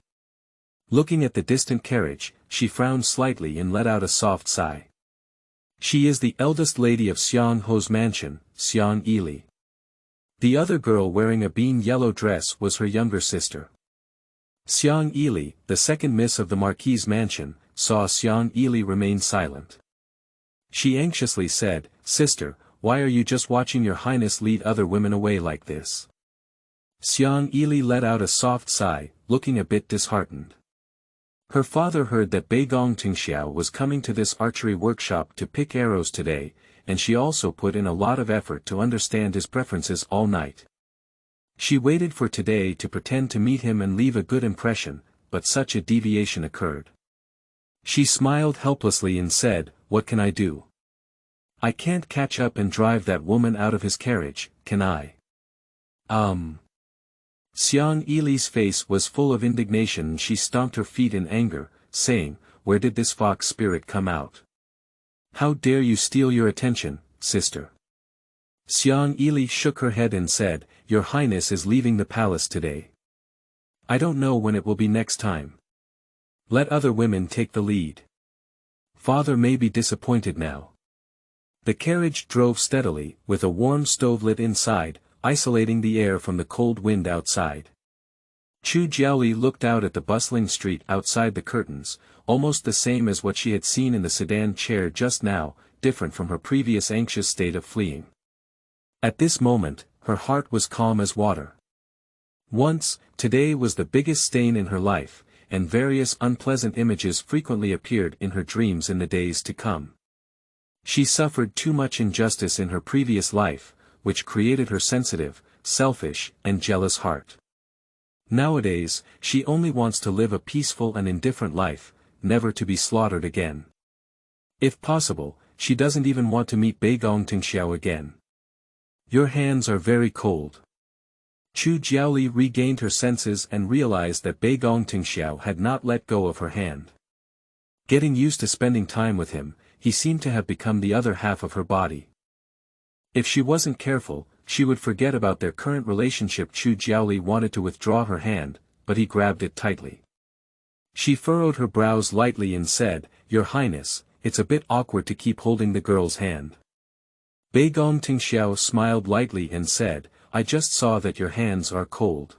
Looking at the distant carriage, she frowned slightly and let out a soft sigh. She is the eldest lady of Xiang Ho's mansion, Xiang Yili. The other girl wearing a bean yellow dress was her younger sister. Xiang Yili, the second miss of the Marquis's mansion, saw Xiang Yili remain silent. She anxiously said, "Sister, why are you just watching your highness lead other women away like this?" Xiang Yili let out a soft sigh, looking a bit disheartened. Her father heard that Bei Gong Tingxiao was coming to this archery workshop to pick arrows today, and she also put in a lot of effort to understand his preferences all night. She waited for today to pretend to meet him and leave a good impression, but such a deviation occurred. She smiled helplessly and said, "What can I do? I can't catch up and drive that woman out of his carriage, can I?" Xiang Yili's face was full of indignation and she stomped her feet in anger, saying, "Where did this fox spirit come out? How dare you steal your attention, sister?" Xiang Yili shook her head and said, "Your highness is leaving the palace today. I don't know when it will be next time. Let other women take the lead. Father may be disappointed now." The carriage drove steadily, with a warm stove lit inside, isolating the air from the cold wind outside. Chu Jiaoli looked out at the bustling street outside the curtains, almost the same as what she had seen in the sedan chair just now, different from her previous anxious state of fleeing. At this moment, her heart was calm as water. Once, today was the biggest stain in her life, and various unpleasant images frequently appeared in her dreams in the days to come. She suffered too much injustice in her previous life, which created her sensitive, selfish, and jealous heart. Nowadays, she only wants to live a peaceful and indifferent life, never to be slaughtered again. If possible, she doesn't even want to meet Bei Gong Tingxiao again. "Your hands are very cold." Chu Jiaoli regained her senses and realized that Bei Gong Tingxiao had not let go of her hand. Getting used to spending time with him, he seemed to have become the other half of her body. If she wasn't careful, she would forget about their current relationship. Chu Jiaoli wanted to withdraw her hand, but he grabbed it tightly. She furrowed her brows lightly and said, "Your Highness, it's a bit awkward to keep holding the girl's hand." Bei Gong Tingxiao smiled lightly and said, "I just saw that your hands are cold.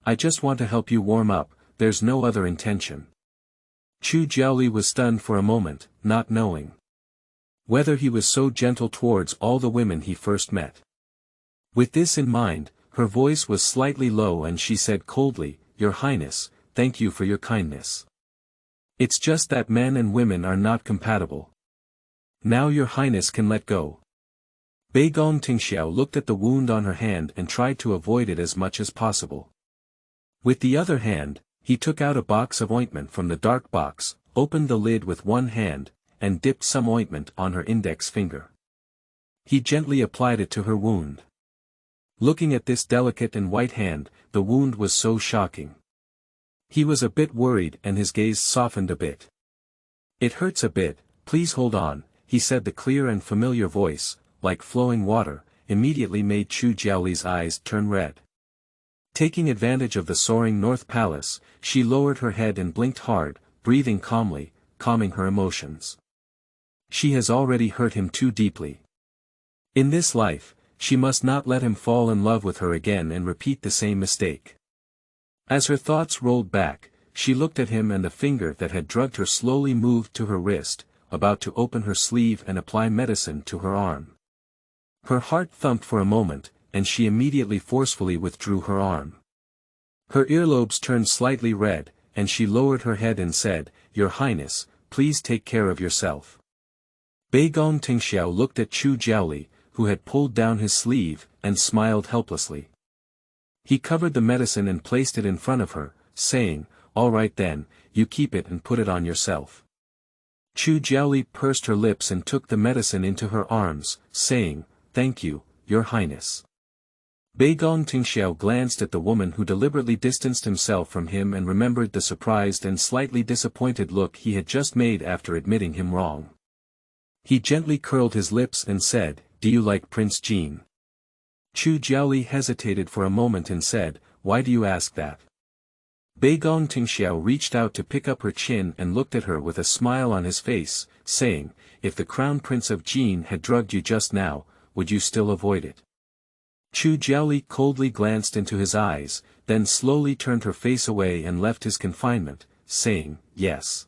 I just want to help you warm up, there's no other intention." Chu Jiaoli was stunned for a moment, not knowing whether he was so gentle towards all the women he first met. With this in mind, her voice was slightly low and she said coldly, "Your Highness, thank you for your kindness. It's just that men and women are not compatible. Now your Highness can let go." Bei Gong Tingxiao looked at the wound on her hand and tried to avoid it as much as possible. With the other hand, he took out a box of ointment from the dark box, opened the lid with one hand, and dipped some ointment on her index finger. He gently applied it to her wound. Looking at this delicate and white hand, the wound was so shocking. He was a bit worried and his gaze softened a bit. "It hurts a bit, please hold on," he said. The clear and familiar voice, like flowing water, immediately made Chu Jiaoli's eyes turn red. Taking advantage of the soaring North Palace, she lowered her head and blinked hard, breathing calmly, calming her emotions. She has already hurt him too deeply. In this life, she must not let him fall in love with her again and repeat the same mistake. As her thoughts rolled back, she looked at him, and the finger that had drugged her slowly moved to her wrist, about to open her sleeve and apply medicine to her arm. Her heart thumped for a moment, and she immediately forcefully withdrew her arm. Her earlobes turned slightly red, and she lowered her head and said, "Your Highness, please take care of yourself." Beigong Tingxiao looked at Chu Jiaoli, who had pulled down his sleeve, and smiled helplessly. He covered the medicine and placed it in front of her, saying, "All right then, you keep it and put it on yourself." Chu Jiaoli pursed her lips and took the medicine into her arms, saying, "Thank you, Your Highness." Beigong Tingxiao glanced at the woman who deliberately distanced himself from him and remembered the surprised and slightly disappointed look he had just made after admitting him wrong. He gently curled his lips and said, "Do you like Prince Jean?" Chu Jiaoli hesitated for a moment and said, "Why do you ask that?" Beigong Tingxiao reached out to pick up her chin and looked at her with a smile on his face, saying, "If the Crown Prince of Jean had drugged you just now, would you still avoid it?" Chu Jiaoli coldly glanced into his eyes, then slowly turned her face away and left his confinement, saying, "Yes."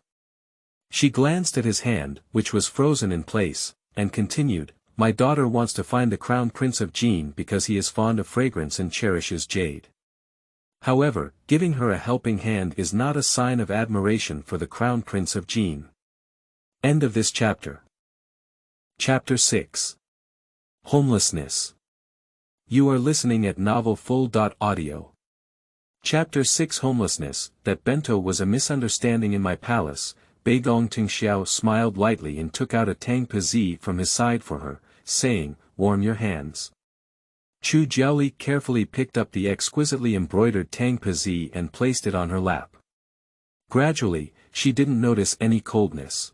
She glanced at his hand, which was frozen in place, and continued, "My daughter wants to find the Crown Prince of Jean because he is fond of fragrance and cherishes jade. However, giving her a helping hand is not a sign of admiration for the Crown Prince of Jean." End of this chapter. Chapter 6. Homelessness. You are listening at novelfull.audio. Chapter 6. Homelessness. That bento was a misunderstanding in my palace. Beigong Tingxiao smiled lightly and took out a tang pazi from his side for her, saying, "Warm your hands." Chu Jiaoli carefully picked up the exquisitely embroidered tang pazi and placed it on her lap. Gradually, she didn't notice any coldness.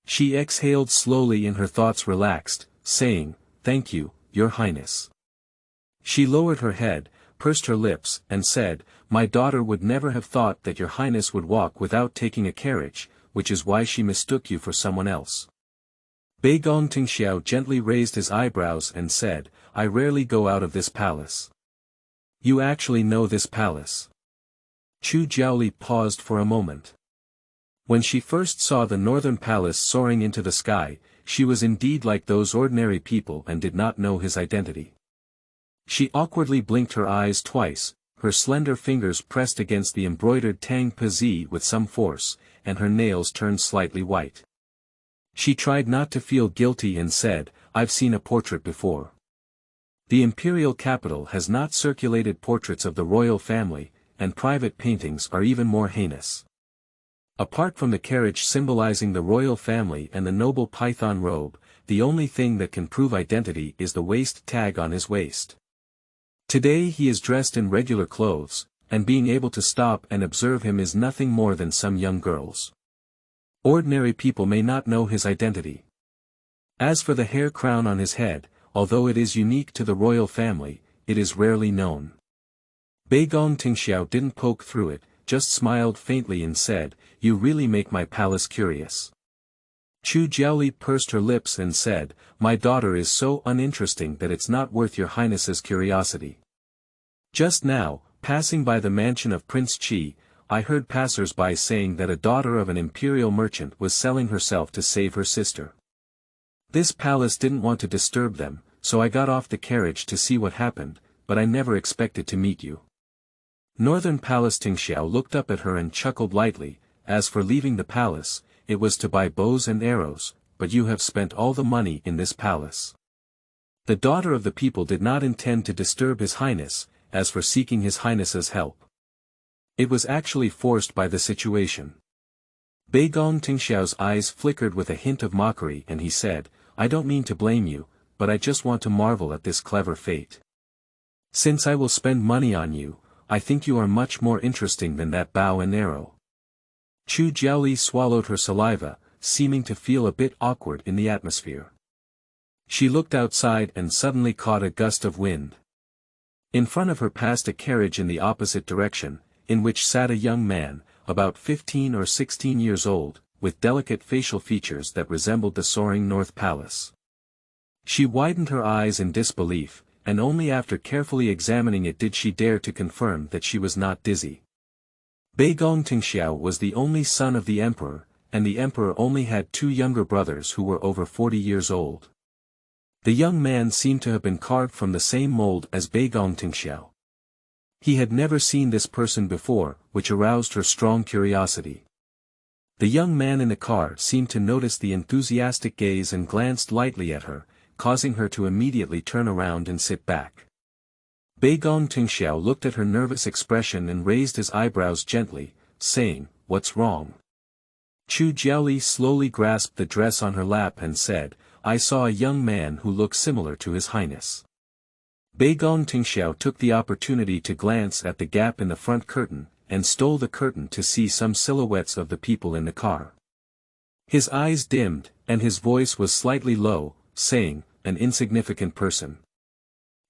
She exhaled slowly and her thoughts relaxed, saying, "Thank you, Your Highness." She lowered her head, pursed her lips, and said, "My daughter would never have thought that Your Highness would walk without taking a carriage, which is why she mistook you for someone else." Beigong Tingxiao gently raised his eyebrows and said, "I rarely go out of this palace." "You actually know this palace?" Chu Jiaoli paused for a moment. When she first saw the northern palace soaring into the sky, she was indeed like those ordinary people and did not know his identity. She awkwardly blinked her eyes twice, her slender fingers pressed against the embroidered tang pazi with some force, and her nails turned slightly white. She tried not to feel guilty and said, "I've seen a portrait before. The imperial capital has not circulated portraits of the royal family, and private paintings are even more heinous. Apart from the carriage symbolizing the royal family and the noble python robe, the only thing that can prove identity is the waist tag on his waist. Today he is dressed in regular clothes, and being able to stop and observe him is nothing more than some young girls. Ordinary people may not know his identity. As for the hair crown on his head, although it is unique to the royal family, it is rarely known." Beigong Tingxiao didn't poke through it, just smiled faintly and said, "You really make my palace curious." Chu Jiaoli pursed her lips and said, "My daughter is so uninteresting that it's not worth Your Highness's curiosity. Just now, passing by the mansion of Prince Qi, I heard passers-by saying that a daughter of an imperial merchant was selling herself to save her sister. This palace didn't want to disturb them, so I got off the carriage to see what happened, but I never expected to meet you." Northern Palace Tingxiao looked up at her and chuckled lightly. "As for leaving the palace, it was to buy bows and arrows, but you have spent all the money in this palace. The daughter of the people did not intend to disturb His Highness. As for seeking His Highness's help, it was actually forced by the situation." Beigong Tingxiao's eyes flickered with a hint of mockery and he said, "I don't mean to blame you, but I just want to marvel at this clever fate. Since I will spend money on you, I think you are much more interesting than that bow and arrow." Chu Jiaoli swallowed her saliva, seeming to feel a bit awkward in the atmosphere. She looked outside and suddenly caught a gust of wind. In front of her passed a carriage in the opposite direction, in which sat a young man, about 15 or 16 years old, with delicate facial features that resembled the soaring North Palace. She widened her eyes in disbelief, and only after carefully examining it did she dare to confirm that she was not dizzy. Bei Gongtingxiao was the only son of the emperor, and the emperor only had two younger brothers who were over 40 years old. The young man seemed to have been carved from the same mold as Bei Gongtingxiao. He had never seen this person before, which aroused her strong curiosity. The young man in the car seemed to notice the enthusiastic gaze and glanced lightly at her, causing her to immediately turn around and sit back. Bei Gongtingxiao looked at her nervous expression and raised his eyebrows gently, saying, "What's wrong?" Chu Jiaoli slowly grasped the dress on her lap and said, "I saw a young man who looked similar to His Highness." Bei Gongtingxiao took the opportunity to glance at the gap in the front curtain, and stole the curtain to see some silhouettes of the people in the car. His eyes dimmed, and his voice was slightly low, saying, "An insignificant person."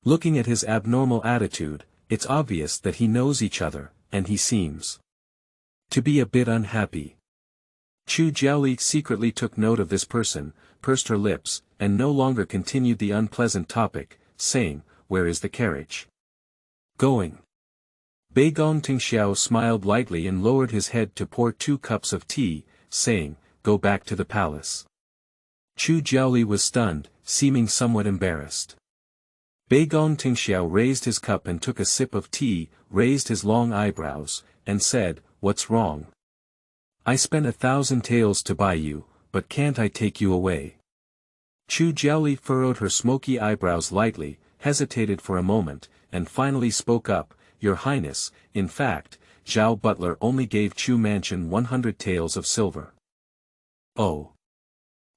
Looking at his abnormal attitude, it's obvious that he knows each other, and he seems to be a bit unhappy. Chu Jiaoli secretly took note of this person, pursed her lips, and no longer continued the unpleasant topic, saying, "Where is the carriage going?" Bei Gongtingxiao smiled lightly and lowered his head to pour 2 cups of tea, saying, "Go back to the palace." Chu Jiaoli was stunned, seeming somewhat embarrassed. Bei Gongtingxiao raised his cup and took a sip of tea, raised his long eyebrows, and said, "What's wrong? I spent 1,000 taels to buy you, but can't I take you away?" Chu Jiaoli furrowed her smoky eyebrows lightly, hesitated for a moment, and finally spoke up, "Your Highness, in fact, Zhao Butler only gave Chu Mansion 100 taels of silver." "Oh."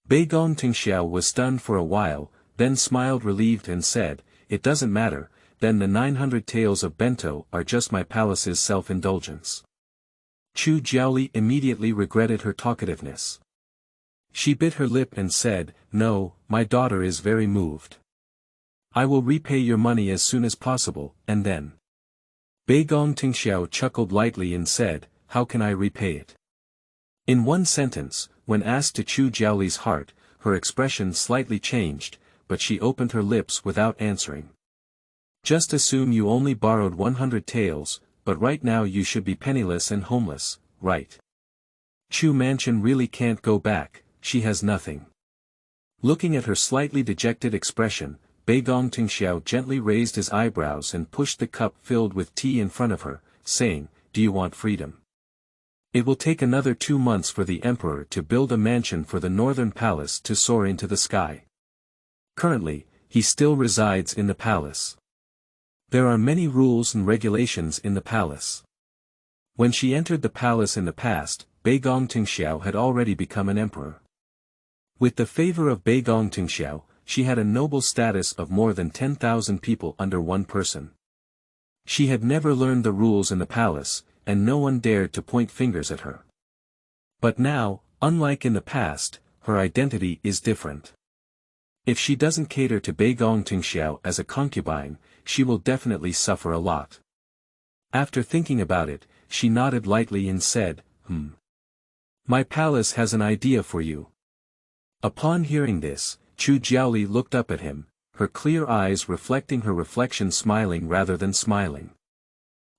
Bei Gongtingxiao was stunned for a while, then smiled relieved and said, "It doesn't matter, then the 900 taels of bento are just my palace's self-indulgence." Chu Jiaoli immediately regretted her talkativeness. She bit her lip and said, "No, my daughter is very moved. I will repay your money as soon as possible, and then." Bei Gongtingxiao chuckled lightly and said, "How can I repay it?" In one sentence, when asked to Chu Jiaoli's heart, her expression slightly changed, but she opened her lips without answering. "Just assume you only borrowed 100 taels, but right now you should be penniless and homeless, right? Chu Mansion really can't go back, she has nothing." Looking at her slightly dejected expression, Bei Gongtingxiao gently raised his eyebrows and pushed the cup filled with tea in front of her, saying, "Do you want freedom? It will take another 2 months for the emperor to build a mansion for the northern palace to soar into the sky. Currently, he still resides in the palace. There are many rules and regulations in the palace." When she entered the palace in the past, Bei Gongtingxiao had already become an emperor. With the favor of Bei Gongtingxiao, she had a noble status of more than 10,000 people under one person. She had never learned the rules in the palace, and no one dared to point fingers at her. But now, unlike in the past, her identity is different. If she doesn't cater to Bei Gongtingxiao as a concubine, she will definitely suffer a lot. After thinking about it, she nodded lightly and said, My palace has an idea for you." Upon hearing this, Chu Jiaoli looked up at him, her clear eyes reflecting her reflection smiling rather than smiling.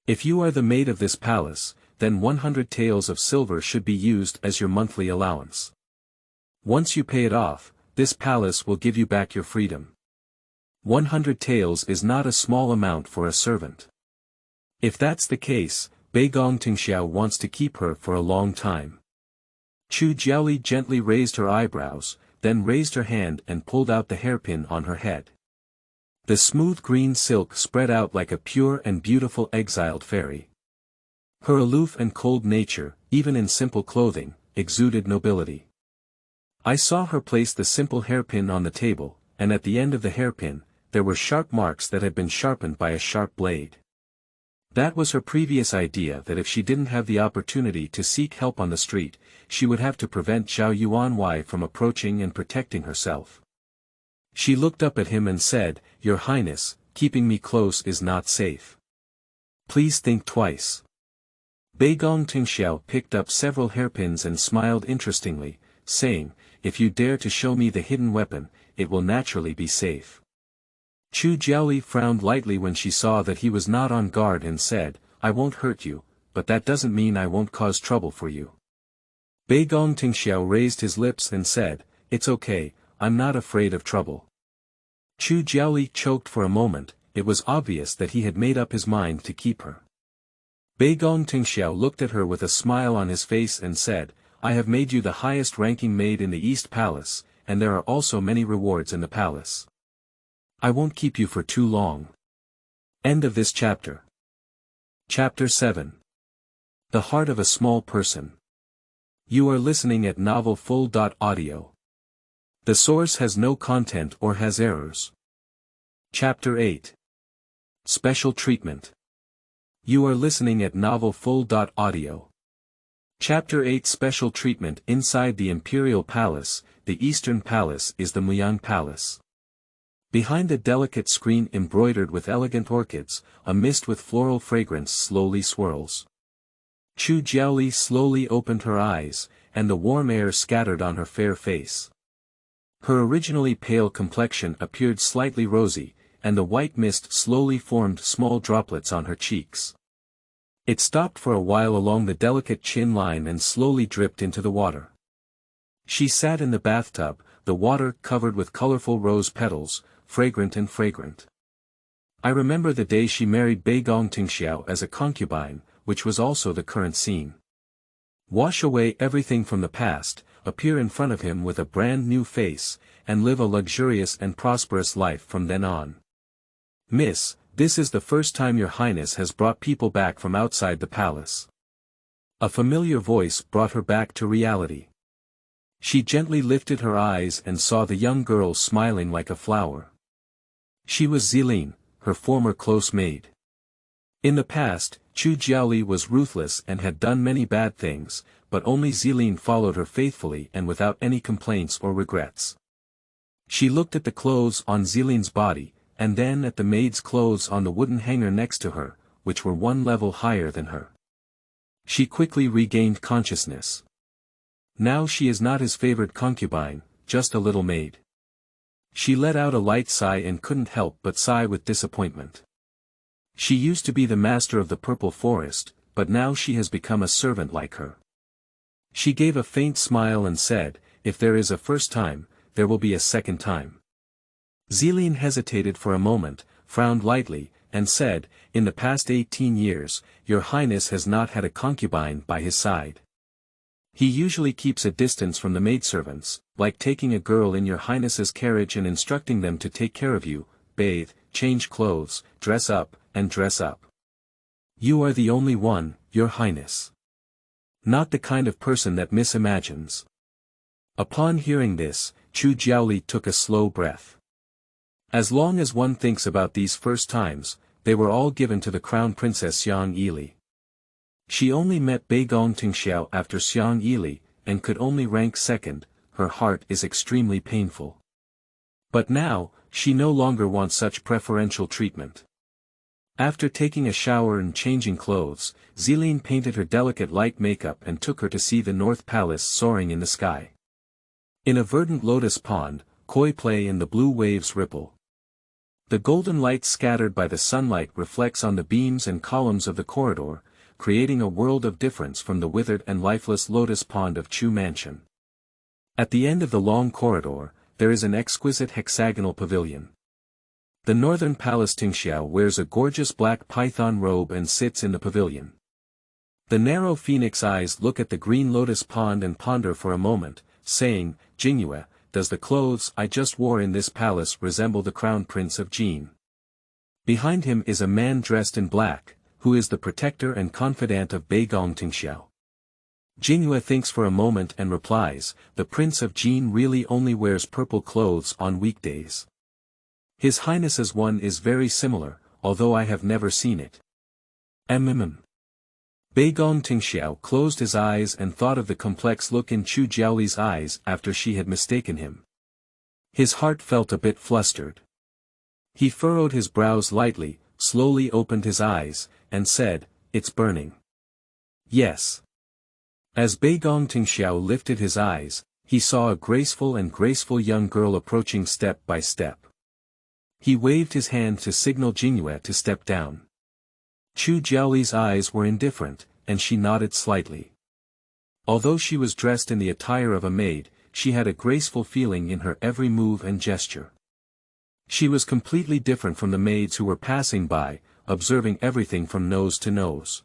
"If you are the maid of this palace, then 100 taels of silver should be used as your monthly allowance. Once you pay it off, this palace will give you back your freedom. 100 taels is not a small amount for a servant. If that's the case, Bei Gongtingxiao wants to keep her for a long time." Chu Jiaoli gently raised her eyebrows, then raised her hand and pulled out the hairpin on her head. The smooth green silk spread out like a pure and beautiful exiled fairy. Her aloof and cold nature, even in simple clothing, exuded nobility. I saw her place the simple hairpin on the table, and at the end of the hairpin, there were sharp marks that had been sharpened by a sharp blade. That was her previous idea, that if she didn't have the opportunity to seek help on the street, she would have to prevent Zhao Yuanwei from approaching and protecting herself. She looked up at him and said, "Your Highness, keeping me close is not safe. Please think twice." Bei Gongtingxiao picked up several hairpins and smiled interestingly, saying, "If you dare to show me the hidden weapon, it will naturally be safe." Chu Jiaoli frowned lightly when she saw that he was not on guard and said, "I won't hurt you, but that doesn't mean I won't cause trouble for you. Bei Gong Tingxiao raised his lips and said, "It's okay, I'm not afraid of trouble." Chu Jiaoli choked for a moment. It was obvious that he had made up his mind to keep her. Bei Gong Tingxiao looked at her with a smile on his face and said, "I have made you the highest-ranking maid in the East Palace, and there are also many rewards in the palace. I won't keep you for too long." End of this chapter. Chapter 7. The Heart of a Small Person. You are listening at novelfull.audio. The source has no content or has errors. Chapter 8. Special Treatment. You are listening at novelfull.audio. Chapter 8 Special Treatment. Inside the Imperial Palace, the Eastern Palace is the Muyang Palace. Behind a delicate screen embroidered with elegant orchids, a mist with floral fragrance slowly swirls. Chu Jiaoli slowly opened her eyes, and the warm air scattered on her fair face. Her originally pale complexion appeared slightly rosy, and the white mist slowly formed small droplets on her cheeks. It stopped for a while along the delicate chin line and slowly dripped into the water. She sat in the bathtub, the water covered with colorful rose petals, fragrant and fragrant. I remember the day she married Bei Gong Tingxiao as a concubine, which was also the current scene. Wash away everything from the past, appear in front of him with a brand new face, and live a luxurious and prosperous life from then on. Miss, this is the first time your highness has brought people back from outside the palace. A familiar voice brought her back to reality. She gently lifted her eyes and saw the young girl smiling like a flower. She was Zilin, her former close maid. In the past, Chu Jiaoli was ruthless and had done many bad things, but only Zilin followed her faithfully and without any complaints or regrets. She looked at the clothes on Zilin's body, and then at the maid's clothes on the wooden hanger next to her, which were one level higher than her. She quickly regained consciousness. Now she is not his favored concubine, just a little maid. She let out a light sigh and couldn't help but sigh with disappointment. She used to be the master of the purple forest, but now she has become a servant like her. She gave a faint smile and said, "If there is a first time, there will be a second time." Zilin hesitated for a moment, frowned lightly, and said, "In the past 18 years, your highness has not had a concubine by his side. He usually keeps a distance from the maidservants, like taking a girl in your highness's carriage and instructing them to take care of you, bathe, change clothes, dress up, and dress up. You are the only one, your highness. Not the kind of person that Miss imagines." Upon hearing this, Chu Jiaoli took a slow breath. As long as one thinks about these first times, they were all given to the crown princess Xiang Yili. She only met Bei Gong Tingxiao after Xiang Yili, and could only rank second. Her heart is extremely painful. But now, she no longer wants such preferential treatment. After taking a shower and changing clothes, Zilin painted her delicate light makeup and took her to see the North Palace soaring in the sky. In a verdant lotus pond, koi play and the blue waves ripple. The golden light scattered by the sunlight reflects on the beams and columns of the corridor, creating a world of difference from the withered and lifeless lotus pond of Chu Mansion. At the end of the long corridor, there is an exquisite hexagonal pavilion. The northern palace Tingxiao wears a gorgeous black python robe and sits in the pavilion. The narrow phoenix eyes look at the green lotus pond and ponder for a moment, saying, "Jingyue, does the clothes I just wore in this palace resemble the crown prince of Jin?" Behind him is a man dressed in black, who is the protector and confidant of Bei Gong Tingxiao. Jingyue thinks for a moment and replies, "The prince of Jin really only wears purple clothes on weekdays. His highness's one is very similar, although I have never seen it." Bei Gong Tingxiao closed his eyes and thought of the complex look in Chu Jiaoli's eyes after she had mistaken him. His heart felt a bit flustered. He furrowed his brows lightly, slowly opened his eyes, and said, "It's burning." "Yes." As Bei Gong Tingxiao lifted his eyes, he saw a graceful young girl approaching step by step. He waved his hand to signal Jingyue to step down. Chu Jiaoli's eyes were indifferent, and she nodded slightly. Although she was dressed in the attire of a maid, she had a graceful feeling in her every move and gesture. She was completely different from the maids who were passing by, observing everything from nose to nose.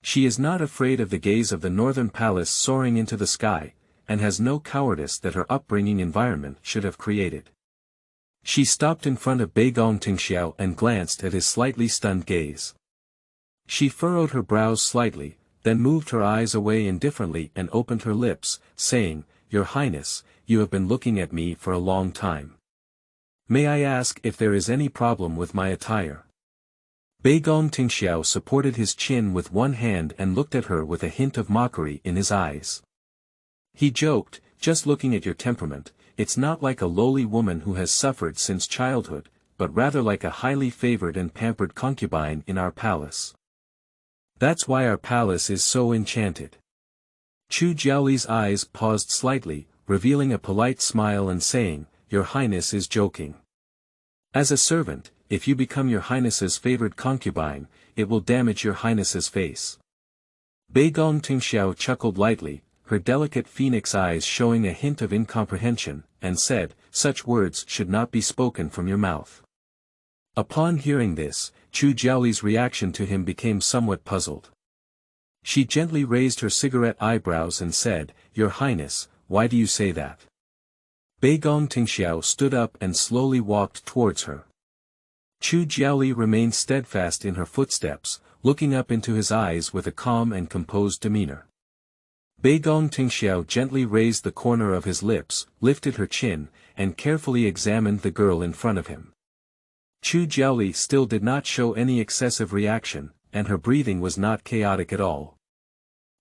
She is not afraid of the gaze of the northern palace soaring into the sky, and has no cowardice that her upbringing environment should have created. She stopped in front of Beigong Tingxiao and glanced at his slightly stunned gaze. She furrowed her brows slightly, then moved her eyes away indifferently and opened her lips, saying, "Your Highness, you have been looking at me for a long time. May I ask if there is any problem with my attire?" Beigong Tingxiao supported his chin with one hand and looked at her with a hint of mockery in his eyes. He joked, "Just looking at your temperament, it's not like a lowly woman who has suffered since childhood, but rather like a highly favored and pampered concubine in our palace. That's why our palace is so enchanted." Chu Jiaoli's eyes paused slightly, revealing a polite smile and saying, "Your Highness is joking. As a servant, if you become your Highness's favored concubine, it will damage your Highness's face." Beigong Tingxiao chuckled lightly, her delicate phoenix eyes showing a hint of incomprehension, and said, "Such words should not be spoken from your mouth." Upon hearing this, Chu Jiaoli's reaction to him became somewhat puzzled. She gently raised her cigarette eyebrows and said, "Your Highness, why do you say that?" Beigong Tingxiao stood up and slowly walked towards her. Chu Jiaoli remained steadfast in her footsteps, looking up into his eyes with a calm and composed demeanor. Beigong Tingxiao gently raised the corner of his lips, lifted her chin, and carefully examined the girl in front of him. Chu Jiaoli still did not show any excessive reaction, and her breathing was not chaotic at all.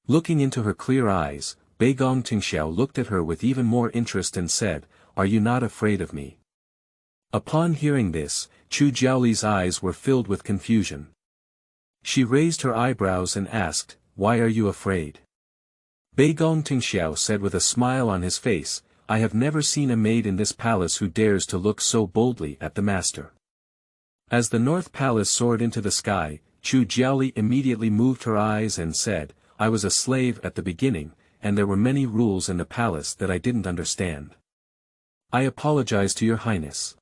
Looking into her clear eyes, Beigong Tingxiao looked at her with even more interest and said, "Are you not afraid of me?" Upon hearing this, Chu Jiaoli's eyes were filled with confusion. She raised her eyebrows and asked, "Why are you afraid?" Beigong Tingxiao said with a smile on his face, "I have never seen a maid in this palace who dares to look so boldly at the master." As the North Palace soared into the sky, Chu Jiaoli immediately moved her eyes and said, "I was a slave at the beginning, and there were many rules in the palace that I didn't understand. I apologize to your Highness."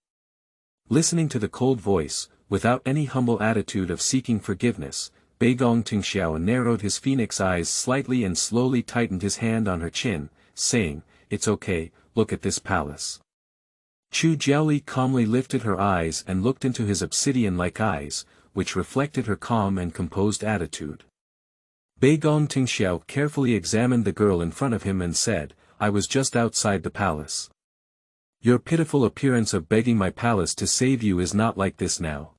Listening to the cold voice, without any humble attitude of seeking forgiveness, Beigong Tingxiao narrowed his phoenix eyes slightly and slowly tightened his hand on her chin, saying, "It's okay, look at this palace." Chu Jiaoli calmly lifted her eyes and looked into his obsidian-like eyes, which reflected her calm and composed attitude. Beigong Tingxiao carefully examined the girl in front of him and said, "I was just outside the palace. Your pitiful appearance of begging my palace to save you is not like this now."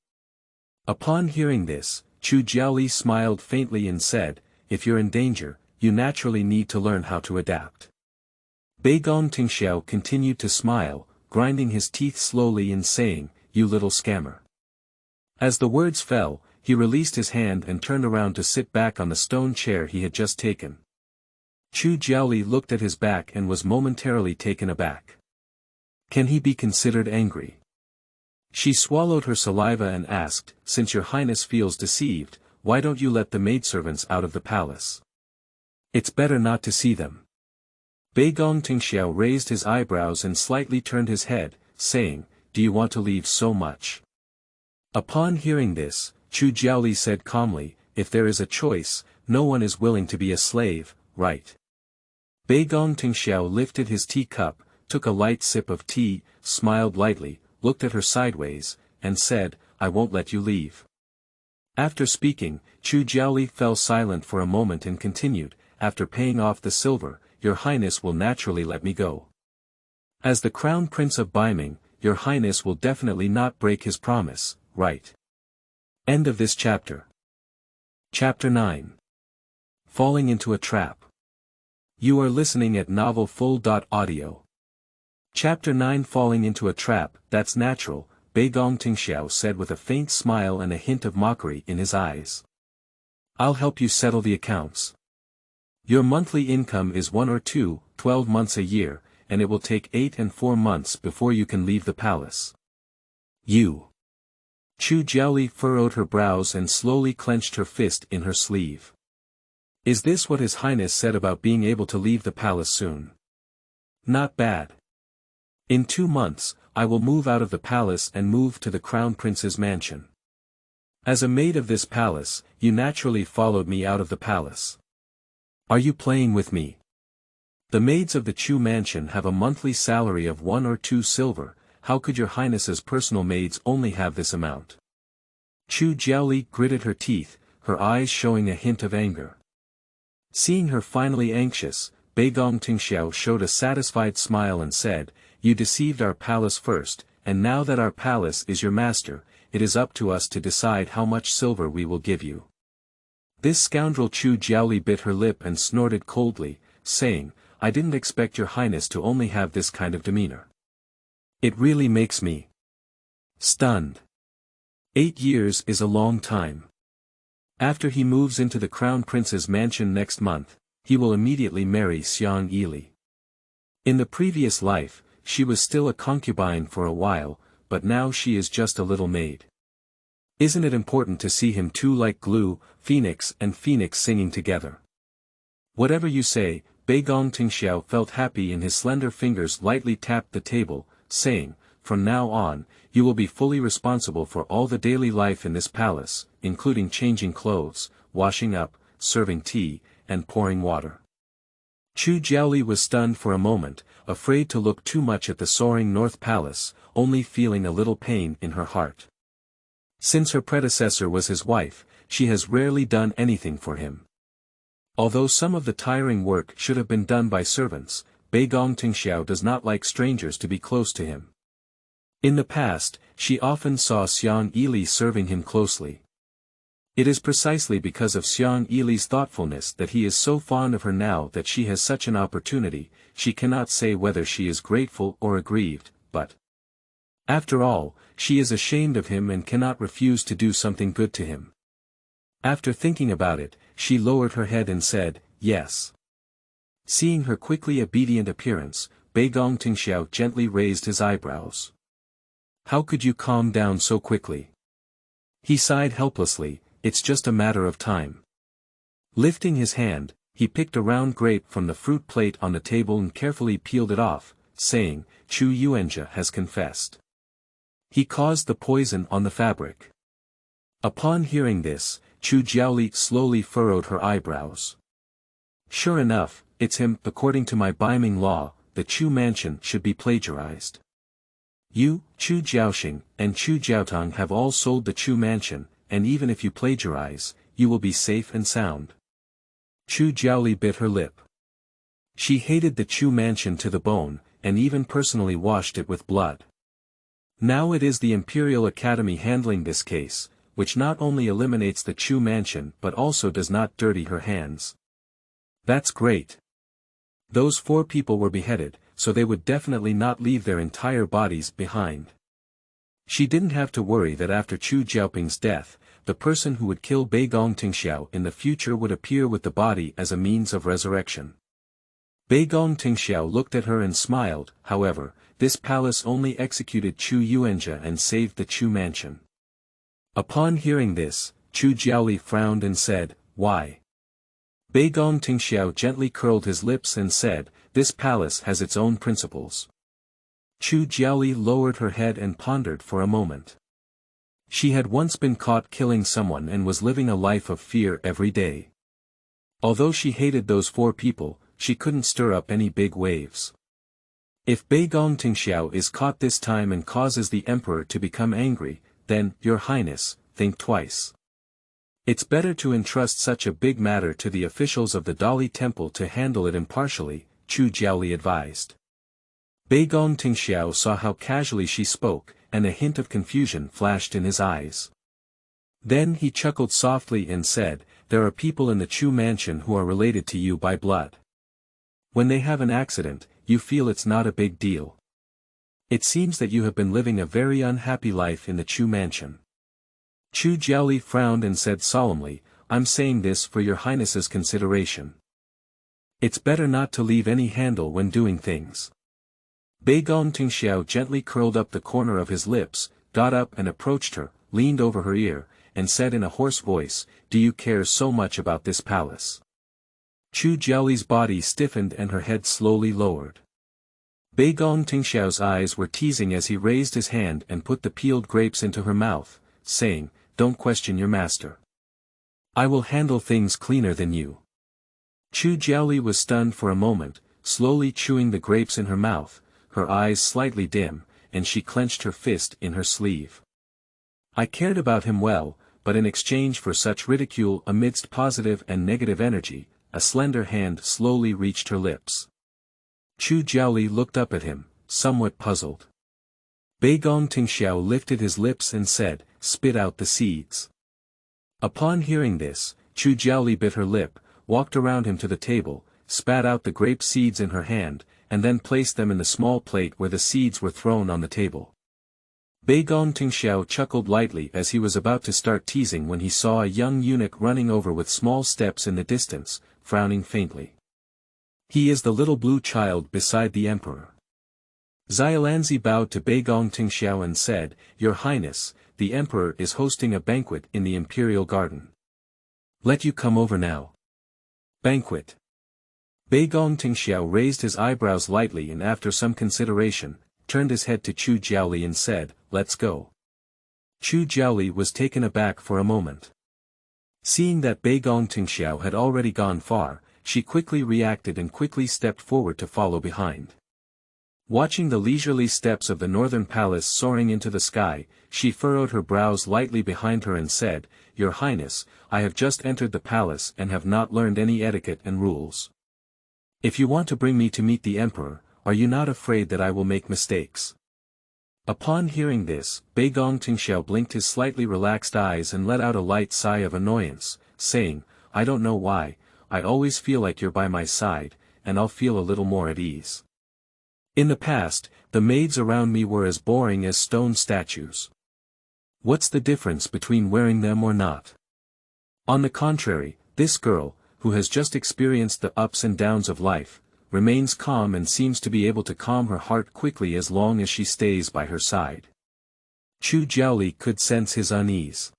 Upon hearing this, Chu Jiaoli smiled faintly and said, "If you're in danger, you naturally need to learn how to adapt." Beigong Tingxiao continued to smile, grinding his teeth slowly and saying, "You little scammer." As the words fell, he released his hand and turned around to sit back on the stone chair he had just taken. Chu Jiaoli looked at his back and was momentarily taken aback. Can he be considered angry? She swallowed her saliva and asked, "Since your Highness feels deceived, why don't you let the maidservants out of the palace? It's better not to see them." Beigong Tingxiao raised his eyebrows and slightly turned his head, saying, "Do you want to leave so much?" Upon hearing this, Chu Jiaoli said calmly, "If there is a choice, no one is willing to be a slave, right?" Beigong Tingxiao lifted his teacup, took a light sip of tea, smiled lightly, looked at her sideways, and said, "I won't let you leave." After speaking, Chu Jiaoli fell silent for a moment and continued, "After paying off the silver, your Highness will naturally let me go. As the Crown Prince of Baiming, your Highness will definitely not break his promise, right?" End of this chapter. Chapter 9. Falling into a Trap. You are listening at novelfull.audio. Chapter 9. Falling into a Trap, that's natural, Beigong Tingxiao said with a faint smile and a hint of mockery in his eyes. "I'll help you settle the accounts. Your monthly income is 1 or 2, 12 months a year, and it will take 8 and 4 months before you can leave the palace." "You." Chu Jiaoli furrowed her brows and slowly clenched her fist in her sleeve. Is this what His Highness said about being able to leave the palace soon? Not bad. In 2 months, I will move out of the palace and move to the Crown Prince's mansion. As a maid of this palace, you naturally followed me out of the palace. Are you playing with me? The maids of the Chu mansion have a monthly salary of 1 or 2 silver, how could your highness's personal maids only have this amount? Chu Jiaoli gritted her teeth, her eyes showing a hint of anger. Seeing her finally anxious, Beigong Tingxiao showed a satisfied smile and said, you deceived our palace first, and now that our palace is your master, it is up to us to decide how much silver we will give you. This scoundrel Chu Jiaoli bit her lip and snorted coldly, saying, I didn't expect your highness to only have this kind of demeanor. It really makes me stunned. 8 years is a long time. After he moves into the Crown Prince's mansion next month, he will immediately marry Xiang Yili. In the previous life, she was still a concubine for a while, but now she is just a little maid. Isn't it important to see him too like glue, Phoenix and Phoenix singing together? Whatever you say, Beigong Tingxiao felt happy and his slender fingers lightly tapped the table, saying, from now on, you will be fully responsible for all the daily life in this palace, including changing clothes, washing up, serving tea, and pouring water. Chu Jiaoli was stunned for a moment, afraid to look too much at the soaring North Palace, only feeling a little pain in her heart. Since her predecessor was his wife, she has rarely done anything for him. Although some of the tiring work should have been done by servants, Beigong Tingxiao does not like strangers to be close to him. In the past, she often saw Xiang Yili serving him closely. It is precisely because of Xiang Yili's thoughtfulness that he is so fond of her now that she has such an opportunity, she cannot say whether she is grateful or aggrieved, but after all, she is ashamed of him and cannot refuse to do something good to him. After thinking about it, she lowered her head and said, yes. Seeing her quickly obedient appearance, Beigong Tingxiao gently raised his eyebrows. How could you calm down so quickly? He sighed helplessly, it's just a matter of time. Lifting his hand, he picked a round grape from the fruit plate on the table and carefully peeled it off, saying, Chu Yuanjia has confessed. He caused the poison on the fabric. Upon hearing this, Chu Jiaoli slowly furrowed her eyebrows. Sure enough, it's him. According to my Baiming law, the Chu mansion should be plagiarized. You, Chu Jiaoxing, and Chu Jiaotong have all sold the Chu mansion, and even if you plagiarize, you will be safe and sound. Chu Jiaoli bit her lip. She hated the Chu mansion to the bone, and even personally washed it with blood. Now it is the Imperial Academy handling this case, which not only eliminates the Chu mansion but also does not dirty her hands. That's great. Those 4 people were beheaded, so they would definitely not leave their entire bodies behind. She didn't have to worry that after Chu Jiaoping's death, the person who would kill Beigong Tingxiao in the future would appear with the body as a means of resurrection. Beigong Tingxiao looked at her and smiled. However, this palace only executed Chu Yuanjia and saved the Chu mansion. Upon hearing this, Chu Jiaoli frowned and said, why? Beigong Tingxiao gently curled his lips and said, this palace has its own principles. Chu Jiaoli lowered her head and pondered for a moment. She had once been caught killing someone and was living a life of fear every day. Although she hated those 4 people, she couldn't stir up any big waves. If Beigong Tingxiao is caught this time and causes the emperor to become angry, then, Your Highness, think twice. It's better to entrust such a big matter to the officials of the Dali Temple to handle it impartially, Chu Jiaoli advised. Beigong Tingxiao saw how casually she spoke, and a hint of confusion flashed in his eyes. Then he chuckled softly and said, there are people in the Chu mansion who are related to you by blood. When they have an accident, you feel it's not a big deal. It seems that you have been living a very unhappy life in the Chu mansion. Chu Jiaoli frowned and said solemnly, I'm saying this for your highness's consideration. It's better not to leave any handle when doing things. Beigong Tingxiao gently curled up the corner of his lips, got up and approached her, leaned over her ear, and said in a hoarse voice, do you care so much about this palace? Chu Jiaoli's body stiffened and her head slowly lowered. Bei Gong Tingxiao's eyes were teasing as he raised his hand and put the peeled grapes into her mouth, saying, "Don't question your master. I will handle things cleaner than you." Chu Jiaoli was stunned for a moment, slowly chewing the grapes in her mouth, her eyes slightly dim, and she clenched her fist in her sleeve. "I cared about him well, but in exchange for such ridicule amidst positive and negative energy, a slender hand slowly reached her lips." Chu Jiaoli looked up at him, somewhat puzzled. Bei Gong Tingxiao lifted his lips and said, "Spit out the seeds." Upon hearing this, Chu Jiaoli bit her lip, walked around him to the table, spat out the grape seeds in her hand, and then placed them in the small plate where the seeds were thrown on the table. Bei Gong Tingxiao chuckled lightly as he was about to start teasing when he saw a young eunuch running over with small steps in the distance, frowning faintly. "He is the little blue child beside the emperor." Xiaolanzi bowed to Bei Gong Tingxiao and said, "Your Highness, the emperor is hosting a banquet in the imperial garden. Let you come over now." Banquet. Bei Gong Tingxiao raised his eyebrows lightly and after some consideration, turned his head to Chu Jiaoli and said, "Let's go." Chu Jiaoli was taken aback for a moment. Seeing that Bei Gong Tingxiao had already gone far, she quickly reacted and quickly stepped forward to follow behind. Watching the leisurely steps of the northern palace soaring into the sky, she furrowed her brows lightly behind her and said, "Your Highness, I have just entered the palace and have not learned any etiquette and rules. If you want to bring me to meet the emperor, are you not afraid that I will make mistakes?" Upon hearing this, Bei Gong Tingxiao blinked his slightly relaxed eyes and let out a light sigh of annoyance, saying, "I don't know why, I always feel like you're by my side, and I'll feel a little more at ease. In the past, the maids around me were as boring as stone statues. What's the difference between wearing them or not? On the contrary, this girl, who has just experienced the ups and downs of life, remains calm and seems to be able to calm her heart quickly as long as she stays by her side." Chu Jiaoli could sense his unease.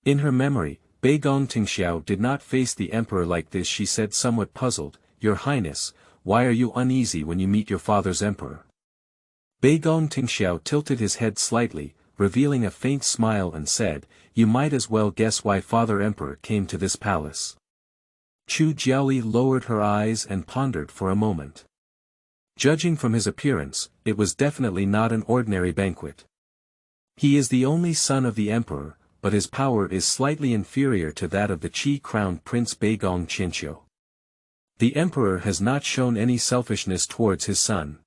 In her memory, Bei Gong Tingxiao did not face the emperor like this. She said somewhat puzzled, "Your Highness, why are you uneasy when you meet your father's emperor?" Bei Gong Tingxiao tilted his head slightly, revealing a faint smile and said, "You might as well guess why Father Emperor came to this palace." Chu Jiaoli lowered her eyes and pondered for a moment. Judging from his appearance, it was definitely not an ordinary banquet. He is the only son of the emperor, but his power is slightly inferior to that of the Qi-crowned Prince Bei Gong Qianqiu. The emperor has not shown any selfishness towards his son.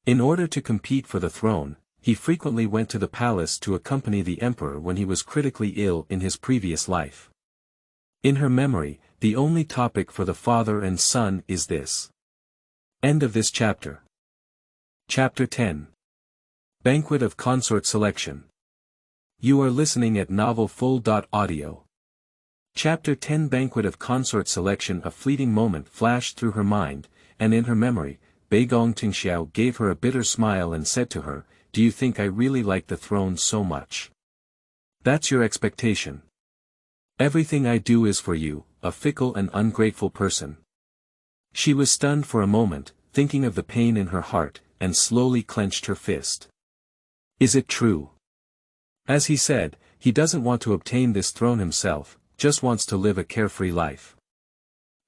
In order to compete for the throne, he frequently went to the palace to accompany the emperor when he was critically ill in his previous life. In her memory, the only topic for the father and son is this. End of this chapter. Chapter 10. Banquet of Consort Selection. You are listening at novelfull.audio. Chapter 10 Banquet of Consort Selection. A fleeting moment flashed through her mind, and in her memory, Bei Gong Tingxiao gave her a bitter smile and said to her, "Do you think I really like the throne so much? That's your expectation. Everything I do is for you, a fickle and ungrateful person." She was stunned for a moment, thinking of the pain in her heart, and slowly clenched her fist. Is it true? As he said, he doesn't want to obtain this throne himself, just wants to live a carefree life.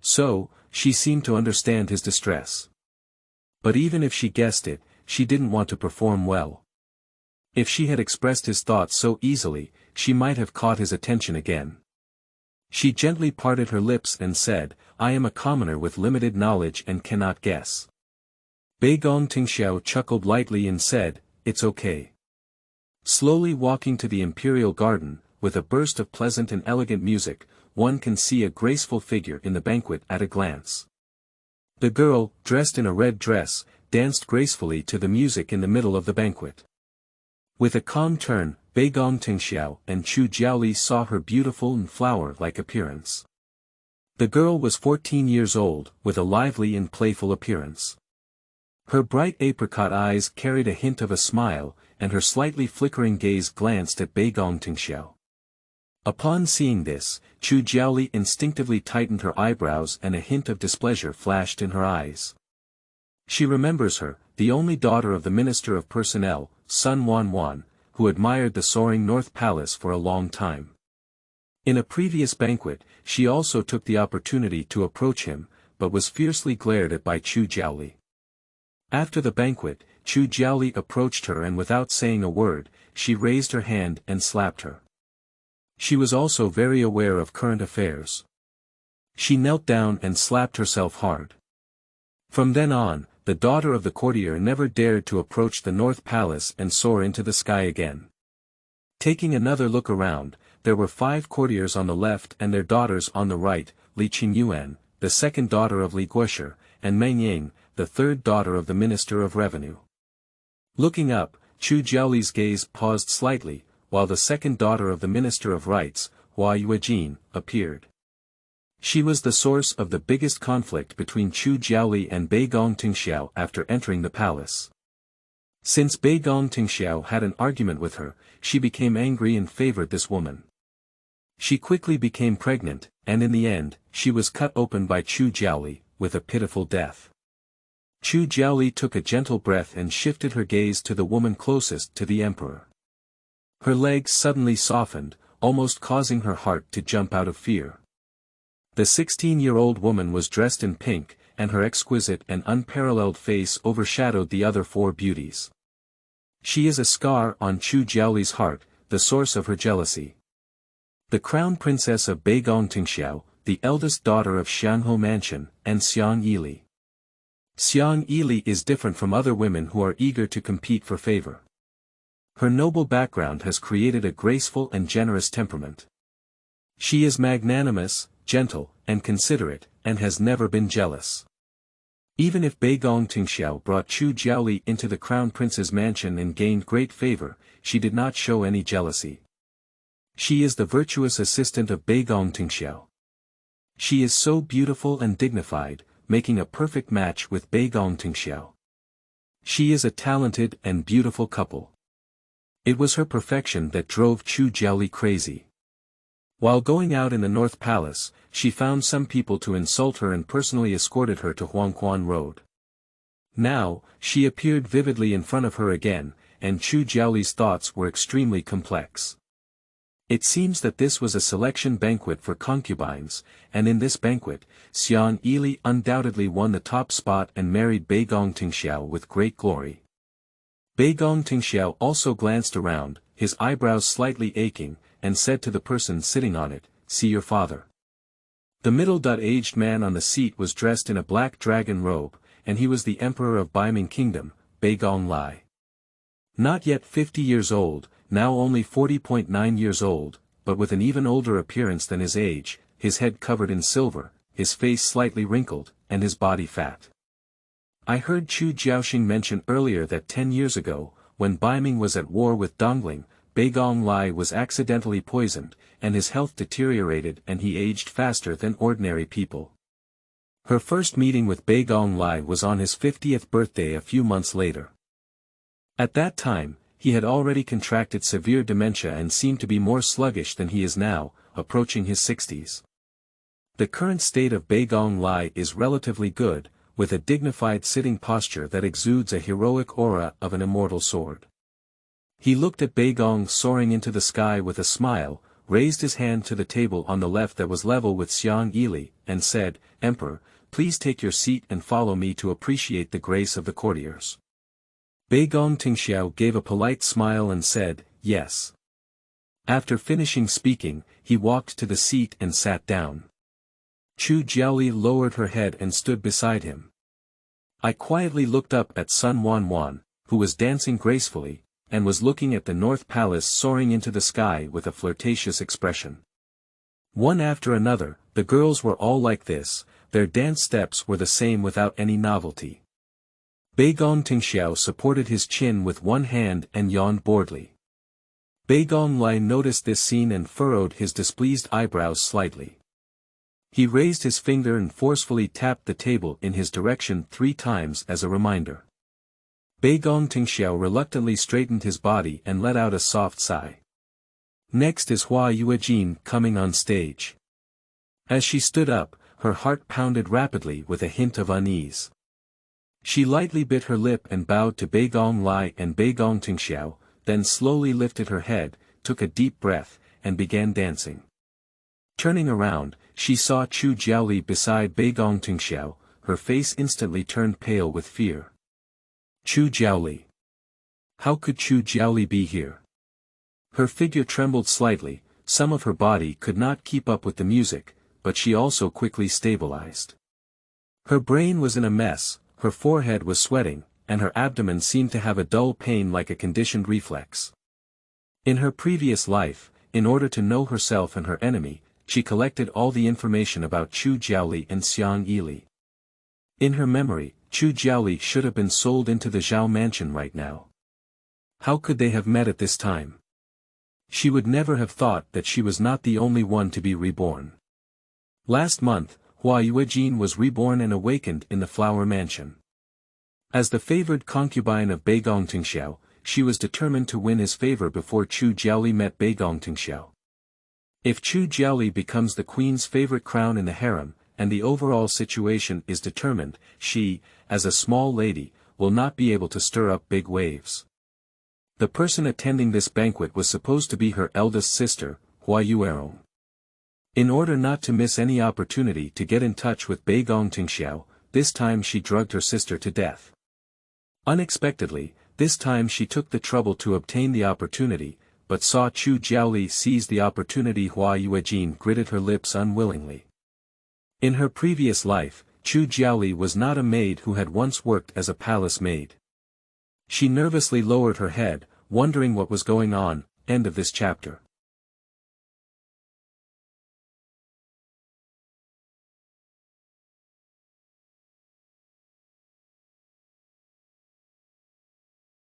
So, she seemed to understand his distress. But even if she guessed it, she didn't want to perform well. If she had expressed his thoughts so easily, she might have caught his attention again. She gently parted her lips and said, "I am a commoner with limited knowledge and cannot guess." Bei Gong Tingxiao chuckled lightly and said, "It's okay." Slowly walking to the imperial garden, with a burst of pleasant and elegant music, one can see a graceful figure in the banquet at a glance. The girl, dressed in a red dress, danced gracefully to the music in the middle of the banquet. With a calm turn, Bei Gong Tingxiao and Chu Jiaoli saw her beautiful and flower-like appearance. The girl was 14 years old, with a lively and playful appearance. Her bright apricot eyes carried a hint of a smile, and her slightly flickering gaze glanced at Bei Gong Tingxiao. Upon seeing this, Chu Jiaoli instinctively tightened her eyebrows and a hint of displeasure flashed in her eyes. She remembers her, the only daughter of the Minister of Personnel, Sun Wanwan, who admired the soaring North Palace for a long time. In a previous banquet, she also took the opportunity to approach him, but was fiercely glared at by Chu Jiaoli. After the banquet, Chu Jiaoli approached her and without saying a word, she raised her hand and slapped her. She was also very aware of current affairs. She knelt down and slapped herself hard. From then on, the daughter of the courtier never dared to approach the North Palace and soar into the sky again. Taking another look around, there were 5 courtiers on the left and their daughters on the right, Li Qingyuan, the second daughter of Li Guoshi, and Meng Ying, the third daughter of the Minister of Revenue. Looking up, Chu Jiaoli's gaze paused slightly, while the second daughter of the Minister of Rights, Hua Yuejin, appeared. She was the source of the biggest conflict between Chu Jiaoli and Beigong Tingxiao after entering the palace. Since Beigong Tingxiao had an argument with her, she became angry and favored this woman. She quickly became pregnant, and in the end, she was cut open by Chu Jiaoli, with a pitiful death. Chu Jiaoli took a gentle breath and shifted her gaze to the woman closest to the emperor. Her legs suddenly softened, almost causing her heart to jump out of fear. The 16-year-old woman was dressed in pink, and her exquisite and unparalleled face overshadowed the other 4 beauties. She is a scar on Chu Jiaoli's heart, the source of her jealousy. The crown princess of Beigong Tingxiao, the eldest daughter of Xianghou Mansion, and Xiang Yili. Xiang Yili is different from other women who are eager to compete for favor. Her noble background has created a graceful and generous temperament. She is magnanimous, gentle, and considerate, and has never been jealous. Even if Beigong Tingxiao brought Chu Jiaoli into the crown prince's mansion and gained great favor, she did not show any jealousy. She is the virtuous assistant of Beigong Tingxiao. She is so beautiful and dignified, making a perfect match with Beigong Tingxiao. She is a talented and beautiful couple. It was her perfection that drove Chu Jiaoli crazy. While going out in the North Palace, she found some people to insult her and personally escorted her to Huangquan Road. Now, she appeared vividly in front of her again, and Chu Jiaoli's thoughts were extremely complex. It seems that this was a selection banquet for concubines, and in this banquet, Xiang Yili undoubtedly won the top spot and married Beigong Tingxiao with great glory. Beigong Tingxiao also glanced around, his eyebrows slightly aching, and said to the person sitting on it, "See your father." The middle-aged man on the seat was dressed in a black dragon robe, and he was the emperor of Baiming Kingdom, Beigong Lai. Not yet 50 years old, now only 40.9 years old, but with an even older appearance than his age, his head covered in silver, his face slightly wrinkled, and his body fat. I heard Chu Jiaoxing mention earlier that 10 years ago, when Baiming was at war with Dongling, Beigong Lai was accidentally poisoned, and his health deteriorated and he aged faster than ordinary people. Her first meeting with Beigong Lai was on his 50th birthday a few months later. At that time, he had already contracted severe dementia and seemed to be more sluggish than he is now, approaching his 60s. The current state of Beigong Lai is relatively good, with a dignified sitting posture that exudes a heroic aura of an immortal sword. He looked at Beigong soaring into the sky with a smile, raised his hand to the table on the left that was level with Xiang Yili, and said, "Emperor, please take your seat and follow me to appreciate the grace of the courtiers." Beigong Tingxiao gave a polite smile and said, "Yes." After finishing speaking, he walked to the seat and sat down. Chu Jiaoli lowered her head and stood beside him. I quietly looked up at Sun Wanwan, who was dancing gracefully, and was looking at the North Palace soaring into the sky with a flirtatious expression. One after another, the girls were all like this, their dance steps were the same without any novelty. Beigong Tingxiao supported his chin with one hand and yawned boredly. Beigong Lai noticed this scene and furrowed his displeased eyebrows slightly. He raised his finger and forcefully tapped the table in his direction 3 times as a reminder. Beigong Tingxiao reluctantly straightened his body and let out a soft sigh. Next is Hua Yuejin coming on stage. As she stood up, her heart pounded rapidly with a hint of unease. She lightly bit her lip and bowed to Bei Gong Lai and Bei Gong Tingxiao, then slowly lifted her head, took a deep breath, and began dancing. Turning around, she saw Chu Jiaoli beside Bei Gong Tingxiao, her face instantly turned pale with fear. Chu Jiaoli. How could Chu Jiaoli be here? Her figure trembled slightly, some of her body could not keep up with the music, but she also quickly stabilized. Her brain was in a mess, her forehead was sweating, and her abdomen seemed to have a dull pain like a conditioned reflex. In her previous life, in order to know herself and her enemy, she collected all the information about Chu Jiaoli and Xiang Yili. In her memory, Chu Jiaoli should have been sold into the Zhao mansion right now. How could they have met at this time? She would never have thought that she was not the only one to be reborn. Last month, Hua Yuejin was reborn and awakened in the Flower Mansion. As the favored concubine of Bei Gong Tingxiao, she was determined to win his favor before Chu Jiaoli met Bei Gong Tingxiao. If Chu Jiaoli becomes the queen's favorite crown in the harem, and the overall situation is determined, she, as a small lady, will not be able to stir up big waves. The person attending this banquet was supposed to be her eldest sister, Hua Yuerong. In order not to miss any opportunity to get in touch with Bei Gong Tingxiao, this time she drugged her sister to death. Unexpectedly, this time she took the trouble to obtain the opportunity, but saw Chu Jiaoli seize the opportunity. Hua Yuejin gritted her lips unwillingly. In her previous life, Chu Jiaoli was not a maid who had once worked as a palace maid. She nervously lowered her head, wondering what was going on. End of this chapter.